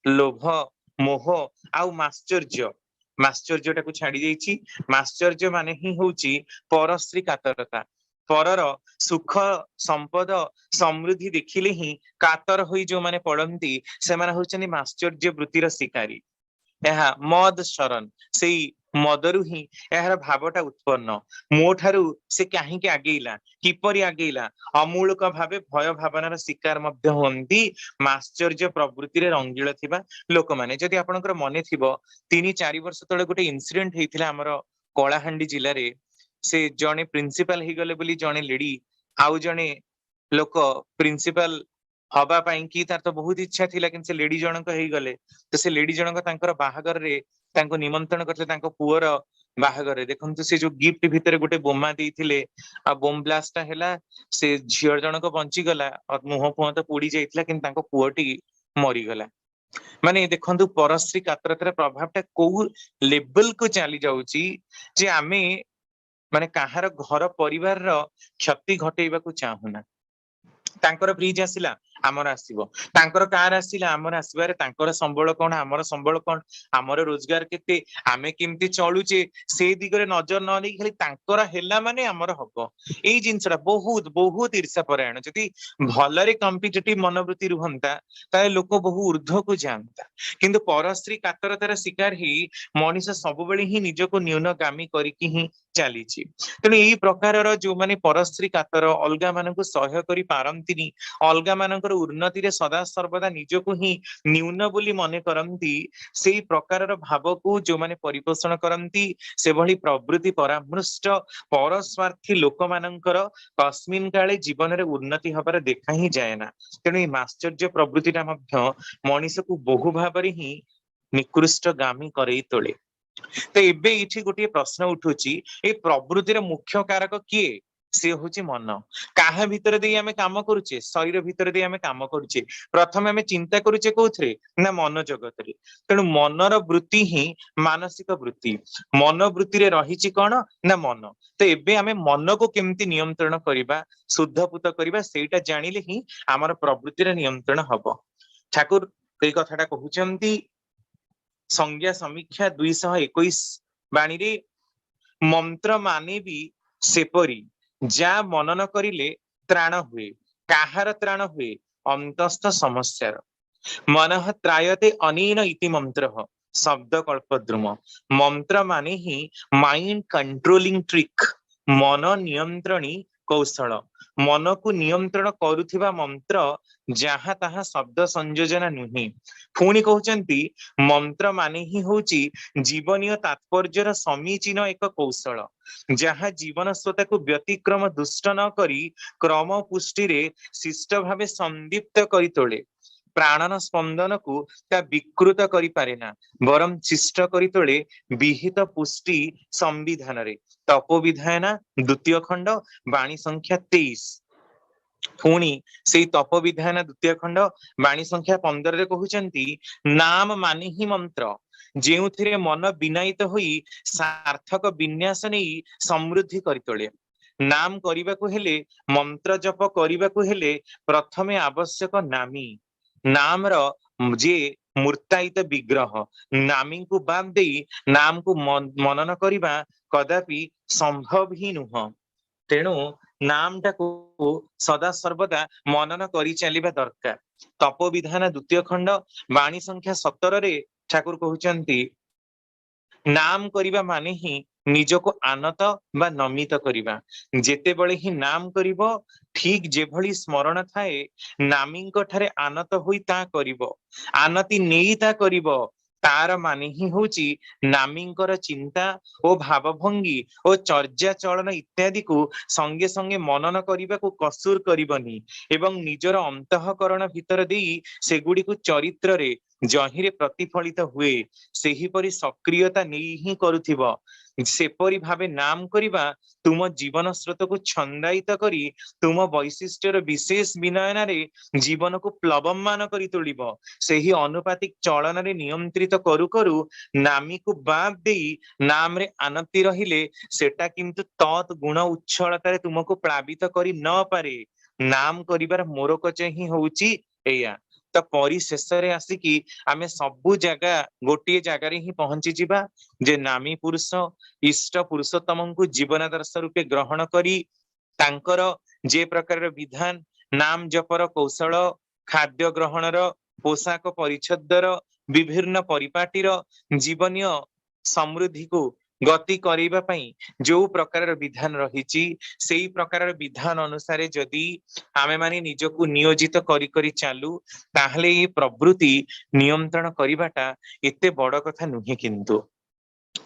लोभ मोह आउ माश्चर्य टाको छाड़ी जाइछि माश्चर्य माने ही होउछि परश्री कातरता परर सुख संपद समृद्धि देखिले ही कातर होई जो माने पड़ंती से माने होउछनि माश्चर्य वृत्तिर शिकारी ଏହା ମଦ ଶରଣ ସେଇ ମଦରୁ ହିଁ ଏହାର ଭାବଟା ଉତ୍ପନ୍ନ ମୋ ଠାରୁ ସେ କାହିଁକି ଆଗେଇଲା କିପରି ଆଗେଇଲା ଅମୂଳକ ଭାବେ ଭୟ ଭାବନାର ଶିକାର ମଧ୍ୟ ହୁଅନ୍ତି ମାଶ୍ଚର୍ଯ୍ୟ ପ୍ରବୃତ୍ତିରେ ରଙ୍ଗିଳ ଥିବା ଲୋକମାନେ ଯଦି ଆପଣଙ୍କର ମନେ ଥିବ 3-4 ବର୍ଷ ତଳେ ଗୋଟେ ଇନସିଡେଣ୍ଟ ହେଇଥିଲା ଆମର କଳାହାଣ୍ଡି ଜିଲ୍ଲାରେ ସେ ଜଣେ ପ୍ରିନ୍ସିପାଲ ହେଇଗଲେ ବୋଲି ଜଣେ ଲେଡି ଆଉ ଜଣେ ଲୋକ प्रिंसिपल हवा पाई कि तार तो बहुत इच्छा थिला कि से लेडी जनक हेई गले तो से लेडी जनक तांकर बाहागर रे तांको निमंत्रण करते तांको पुअर बाहागर रे देखंतु से जो गिफ्ट भितर गोटे बोमा देइथिले आ बोम ब्लास्ट हैला से झियर जनक बंची गला और मुह फुह तो पोड़ी जाइथिला कि तांको पुअटी मरी गला माने देखंतु परश्री कातरतार प्रभावटा को लेवल को चली जाउची जे आमे माने काहार घर परिवार रो क्षति घटेइबा को चाहुना तांकर फ्रिज आसिला आमर आसीबो तांकर कार आसिला आमर आसीबारे तांकर संबळ कोन आमर संबळ कोन आमर रोजगार केते आमे केमती चलुचे से दिगरे नजर न नै खाली तांकर हेला माने आमर हबो एई जिंसडा बहुत बहुत ईर्ष्या परायण जति भलरे कॉम्पिटिटिव मनोवृत्ति रुहंता ताले लोक बहु ऊर्ध्व को जानता किंतु परश्री कातरतार शिकार ही मनीष सब बेले ही निजको न्यूनगामी करिकि ही चलीछि तेणु एई प्रकारर जो माने परश्री कातर अलगा मानकु सहाय करि पारंतिनी अलगा मानकर उन्नति रे सदा सर्वदा निजको ही न्यून बोली मने करंती सेई प्रकारर भाव को जो माने परिपोषण करंती से भली प्रवृत्ति परामृष्ट परस्वार्थी लोक मानकर कस्मिन काले जीवन रे उन्नति हबार देखा ही जाए ना तेणु ए माश्चर्य प्रवृत्तिटा मध्य मनीष को बहु भाबरे ही निकृष्ट गामी करई तोले तो एबे इठी गोटे प्रश्न उठुची ए प्रवृत्तिर मुख्य कारक किए से हूँ मन। काहा भितर दे आमे काम करुचे, शरीर भितर दे आमे काम करुचे, प्रथम आमे चिंता करुचे कोथरे ना मन जगत रे। तेणु मनर वृत्ति ही मानसिक वृत्ति, मन वृत्ति रे रहिछि कोन ना मन। तो एबे आमे मन को केमती नियंत्रण करिबा, शुद्धपुत करिबा, सेटा जानिले ही हमर प्रवृत्ति रे नियंत्रण हबो। ठाकुर एई कथाटा कहउचंती संज्ञा समीक्षा 221 बाणी रे, मंत्र माने भी सेपरी जा मनन करिले त्राण हुए। काहार त्राण हुए? अंतस्थ समस्यार। मनः त्रायते अनेन इति मंत्रः शब्द कल्पद्रुम। मंत्र माने ही माइंड कंट्रोलिंग ट्रिक, मन नियंत्रणी कौशल। मन को नियंत्रण करुथिबा मंत्र जहाँ ताहा शब्द संयोजन नुहे। पुणी कहउचंती मंत्र माने ही होची जीवनीय तात्पर्यर समीचीन एक कौशल, जहाँ जीवन स्वता को व्यतिक्रम दुष्ट न करी क्रम पुष्टि रे शिष्ट भावे संदीप्त करी तोले। प्राणन स्पंदन को ता विकृत करी पारे ना, बरम शिष्ट करी तोले विहित पुष्टि संविधान रे। तपोविधायना द्वितीय खंड बाणी संख्या 23। पुणी से तपोविधान द्वितीय खंड बाणी संख्या 15 रे कहउचंती नाम माने ही मंत्र, जेउथिरे मन विनायित होई सार्थक विन्यास नेई समृद्धि करी तोले। नाम करिबाकु हेले, मंत्र जप करिबाकु हेले प्रथमे आवश्यक नामी। नाम रो जे मूर्तायित विग्रह, नामी को बाद देई नाम को मनन करिबा कदापि संभव ही नुह। तेणु नाम टाकू सदा सर्वदा मनन करी चलिबा दरकार। तपोविधान द्वितीय खंड बाणी संख्या 17 रे ठाकुर कहउचंती नाम करिबा माने ही निजको आनत बा नमित करिबा। जेतेबळे ही नाम करिबो, ठीक जेभଳି स्मरण थाए नामींक ठारे आनत होई ता करिबो, आनति नेई ता करिबो, तार माने ही होची नामींकर चिंता ओ भावभंगी ओ चर्या चलन इत्यादि को संगे संगे मनन करिबा को कसूर करिबनी, एवं निजर अंतःकरण भीतर देई सेगुडी को चरित्र रे जहिरे प्रतिफलित हुए, सेही परि सक्रियता नेई ही करुथिबो। सेपरि भावे नाम करिबा तुम जीवन स्रोत को छंदायित करी तुम वैशिष्ट्यर विशेष विनयन रे जीवन को प्लवमान करी तोलिबो। सेही अनुपातिक चलन रे नियंत्रित करू करू नामी को बाद देई नाम रे आनति रहिले सेटा किंतु तत् गुण उच्छलता रे तुमको प्लावित करी न पारे। नाम करिबार मोरकच ही होउची एया। तो परिशेष रे आसिकी आमे सबु जगह गोटे जगह रे ही पहुंची जिबा जे नामी पुरुष इष्ट पुरुषोत्तम को जीवन दर्श रूपे ग्रहण करी तांकर जे प्रकार विधान नाम जपर कौशल, खाद्य ग्रहणर, पोशाक परिच्छदर, विभिन्न परिपाटीर जीवनीय समृद्धि को गति करिबा पई जो प्रकार विधान रहिछि सेई प्रकार विधान अनुसारे जदि आमे माने निजको नियोजित करी करी चालू ताहले ये प्रवृत्ति नियंत्रण करिबाटा एते बड़ कथा नुहे। किंतु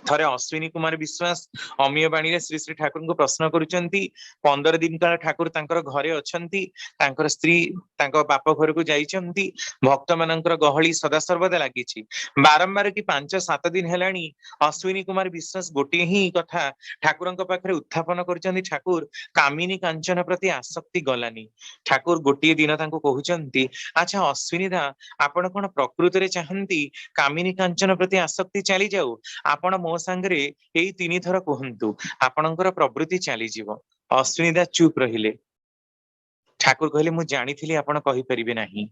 थरे अश्विनी कुमार विश्वास अमीय बाणी रे श्री श्री ठाकुर को प्रश्न करुचंती 15 दिन काल ठाकुर तांकर घरे अछंती, तांकर स्त्री तांकर बाप घर को जाइचंती, भक्त मानकर गहली सदा सर्वदा लागिछि। बारंबार कि 5-7 दिन हेलानी अश्विनी कुमार विश्वास गोटे ही कथा ठाकुरंक पाखरे उत्थापन करुचंती, ठाकुर कामिनी कांचन प्रति आसक्ति गलानी। ठाकुर गोटे दिन तांको कहउचंती अच्छा अश्विनी दा आपण कोन प्रकृति रे चाहंती कामिनी कांचन प्रति आसक्ति चली जाऊ, आपण मो संगरे एई 3 थर कहंतु आपणकर प्रवृत्ति चली जीवो। अश्विनी दा चुप रहिले। ठाकुर कहले मु जानिथिली आपण कहि परिबे नाही,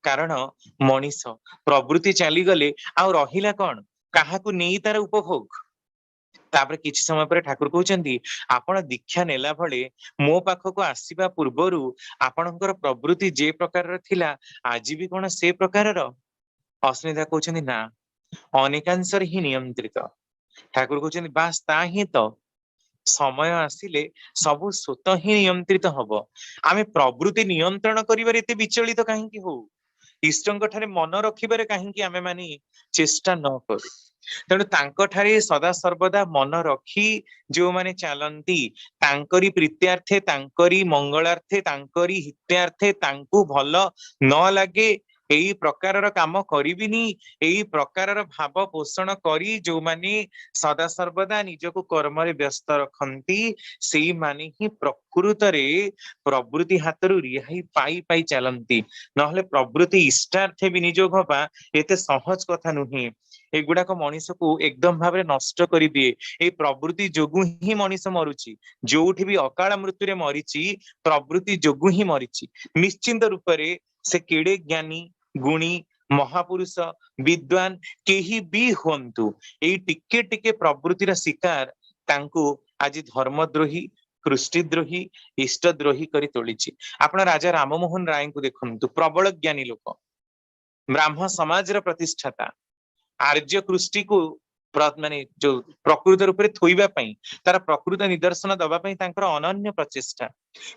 कारण मनीष प्रवृत्ति चली गले आ रहिला कोन काहाकू नेई तार उपभोग। तापर किछि समय पर ठाकुर कहउचंती आपण दीक्षा नेला भले मो पाखको आसीबा पूर्वरु आपणकर प्रवृत्ति जे प्रकार थिला आजि भी कोन से प्रकारर। अश्विनी दा कहउचंती ना अनेकांशर ही नियंत्रित। ठाकुर कहउचंती बास ता ही तो समय आसिले सबु स्वत ही नियंत्रित हब। आमे प्रवृत्ति नियंत्रण करिबार एते विचलित काहेकि हो, इष्टंक ठारे मन रखिबारे काहेकि आमे माने चेष्टा न करू। तेणु तांको ठारे सदा सर्वदा मन रखी जो माने चालंती तांकरी प्रीत्यार्थे तांकरी मंगलार्थे तांकरी हित्यार्थे तांकू भल न लागे एई प्रकारर काम करिबिनी एई प्रकारर भाव पोषण करी जो माने सदा सर्वदा निजको कर्म रे व्यस्त रखंती सेई माने ही प्रकृत रे प्रवृत्ति हातरू रिहाई पाई पाई चलंती नहले प्रवृत्ति इष्टार्थे विनियोग हवा एते सहज कथा नुहे एगुड़ाक मनीष को एकदम भाव नष्ट कर दिए ए प्रवृत्ति जोगु ही मनीष मरुची जोठी भी अकाल मृत्यु रे मरीची प्रवृत्ति जोगु ही मरीची निश्चिंत रूप से से केड़े ज्ञानी गुणी महापुरुष विद्वान केही भी हुंतु एई टिके टिके प्रवृत्तिर शिकार तांको आज धर्मद्रोही कृष्टिद्रोही इष्टद्रोही करी तोलिछि आपण राजा राममोहन राय को देखंतु प्रबल ज्ञानी लोक ब्राह्म समाज र प्रतिष्ठाता आर्य कृष्टि को माने जो प्रकृत रूप से थोइबा पई तार प्रकृत निदर्शन दबा पई तांकर अनन्य प्रचेष्टा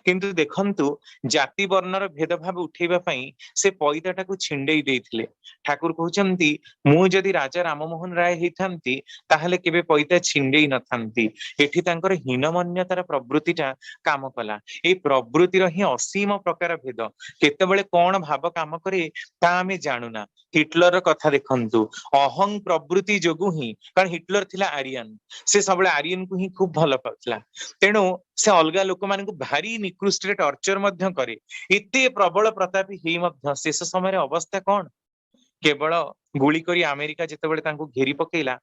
किंतु देखंतु जाति वर्णर भेदभाव उठेबा पई से पैताटा को छिंडेई देइथिले ठाकुर कहउचंती मु जदि राजा राममोहन राय हेथांती ताहले केबे पैता छिंडेई नथांती एठी तांकर हीनमन्यतार प्रवृत्तिटा काम कला ए प्रवृत्तिर ही असीम प्रकार भेद केतेबेले कोन भाव काम करे ता आमे जानुना हिटलर कथा देखंतु अहं प्रवृत्ति जोगु ही कारण हिटलर थिला आर्यन से सबले आर्यन को ही खूब भल पाउतला तेणु से अलगा लोक मान को भारी निकृष्ट रे टर्चर मध्य करे एते प्रबल प्रतापी हेई मध्य शेष समय रे अवस्था कोन केवल गुली करी अमेरिका जेतेबेले तांको घेरी पकेइला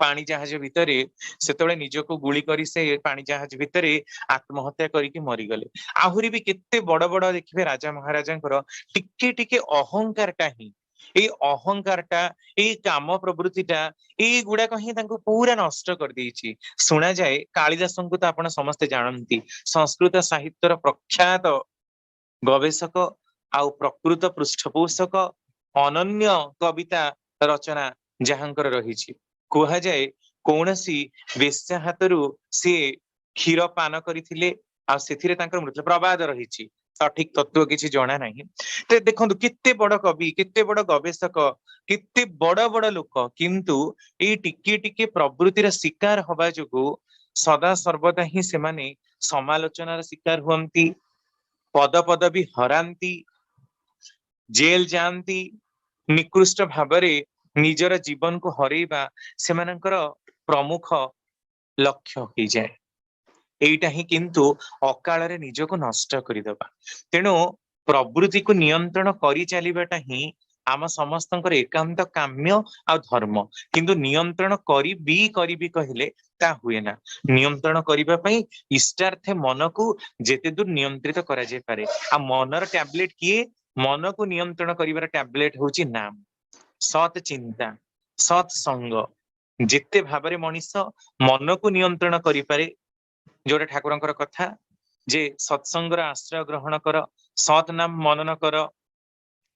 पानी जहाज भितरे सेतेबेले निजको गुली करी से पानी जहाज भितरे आत्महत्या करिकि मरी गले आहुरी भी केते बड़ बड़ देखिबे राजा महाराजांकर टिके टिके अहंकारटा ही ए अहंकारटा ए काम प्रवृत्तिटा ए गुडाक ही तांको पूरा नष्ट कर देइछि सुना जाए कालिदासंको तो आपण समस्ते जानंती संस्कृत साहित्यर प्रख्यात गवेषक आउ प्रकृत पृष्ठपोषक अनन्य कविता रचना जहांकर रहिछि कुहा जाए कौनसी वेश्या हातरू से क्षीर पान करथिले आ सेथिरे तांकर मृत्यु प्रवाद रहिछि सठिक तत्व किछि जणा नाही ते देखंतु केते बड़ कवि केते बड़ गवेषक केते बड़ बड़ लोक किंतु ए टिके टिके प्रवृत्तिर शिकार हवा जोगु सदा सर्वदा ही से माने समालोचनार शिकार हुअंती पद पदवी हरांती जेल जानती निकृष्ट भावरे निजर जीवन को हरेबा सेमानकर प्रमुख लक्ष्य हो जाए एटा ही किंतु अकाल रे निजको नष्ट करिदबा तेणु प्रवृत्ति को नियंत्रण करी चलीबाटा ही आम समस्तंकर एकांत काम्य आ धर्म किंतु नियंत्रण करी भी कहले ता हुए ना नियंत्रण करिबा पई इष्टार्थे मन को जेते दूर नियंत्रित करा जाय पारे आ मनर टैबलेट किए मन को नियंत्रण करिवार टैबलेट होची नाम सत चिंता सत संग जिते भावरे मनीष मन को नियंत्रण करि पारे जोटा ठाकुरंकर कथा जे सत्संगर आश्रय ग्रहण कर सत नाम मनन कर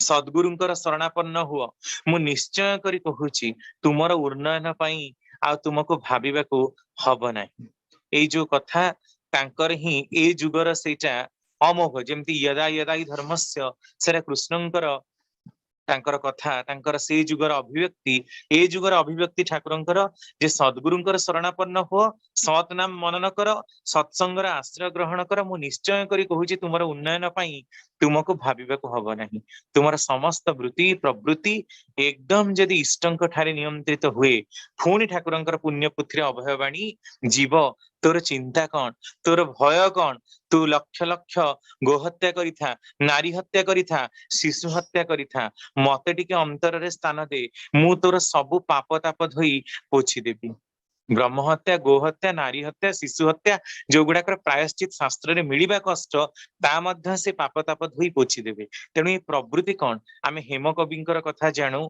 सद्गुरुंकर शरणापन्न हुआ मु निश्चय करी कहूची तुमर उन्नयन पई आ तुमको भाबिबाको हब नाही एई जो कथा तांकर ही ए जुगर सेटा अमोघ जेमती यदा यदा हि धर्मस्य सेरा कृष्णंकर तांकर कथा तांकर से जुगर अभिव्यक्ति ए जुगर अभिव्यक्ति ठाकुरंकर जे सद्गुरुंकर शरणापन्न हो सत नाम मनन कर सत्संगर आश्रय ग्रहण कर मु निश्चय करी कहूची तुमर उन्नयन पई तुमको भाबिबाको हब नाही तुमर समस्त वृत्ति प्रवृत्ति एकदम जदि इष्टंक ठारे नियंत्रित हुए पुणी ठाकुरंकर पुण्य पुत्री अभयवाणी जीव तोर चिंता कौन तोर भय कौन तू लक्ष लक्ष गोहत्या करिथा नारी हत्या करिथा शिशु हत्या करिथा मते टिके अंतर रे स्थान दे मु तोर सबु पाप ताप धोई पोछि देबी ब्रह्म हत्या गोहत्या नारी हत्या शिशु हत्या जो गुड़ाकर प्रायश्चित शास्त्र रे मिलिबा कष्ट ता मध्य से पाप ताप धोई पोछि देबे तेणु ये प्रवृत्ति कौन आमे हेम कविंकर कथा जानू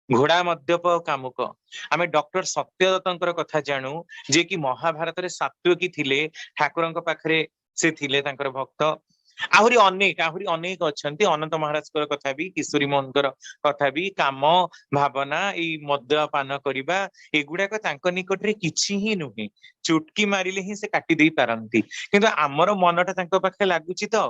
घोड़ा मद्यप कामुक आमे डॉक्टर सत्यदत्तंकर कथा जानू जे कि महाभारत रे सात्विकी थिले ठाकुरंक पाखरे से थिले तांकर भक्त आहुरी अनेक अछंती अनंत महाराज कथा भी किशोरी मोहनकर कथा भी काम भावना ए मद्यपान करिबा एगुडा तांक निकट रे किछि ही नुहे चुटकी मारिले ही से काटी देई पारंती किंतु हमर मनटा तांक पाखे लागुची तो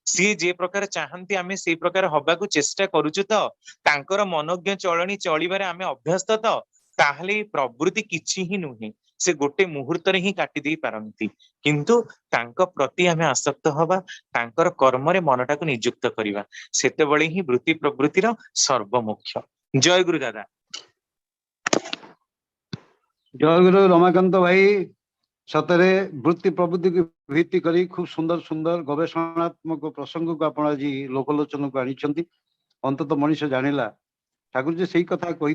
सी जे प्रकार चाहती आमे से प्रकार हबाकू चेष्टा करूछु तो तांकर मनोज्ञ चलनी चलिबारे आमे अभ्यस्त तो ताहले प्रवृत्ति किछि ही नुहे से गोटे मुहूर्त ही काटी दे पारंती किंतु तांको प्रति आमे आसक्त हवा तांकर कर्म रे मनटा को नियुक्त करिवा सेते बळे ही वृत्ति प्रवृत्तिर सर्वमुख्य। जय गुरु दादा। जय गुरु रमाकांत भाई सतरे वृत्ति प्रवृत्ति की भित्ति करी खूब सुंदर सुंदर गवेषणात्मक प्रसंग को आपण आज लोकलोचन को आनी अंतत मनीष जानिला ठाकुर जी से कथा कही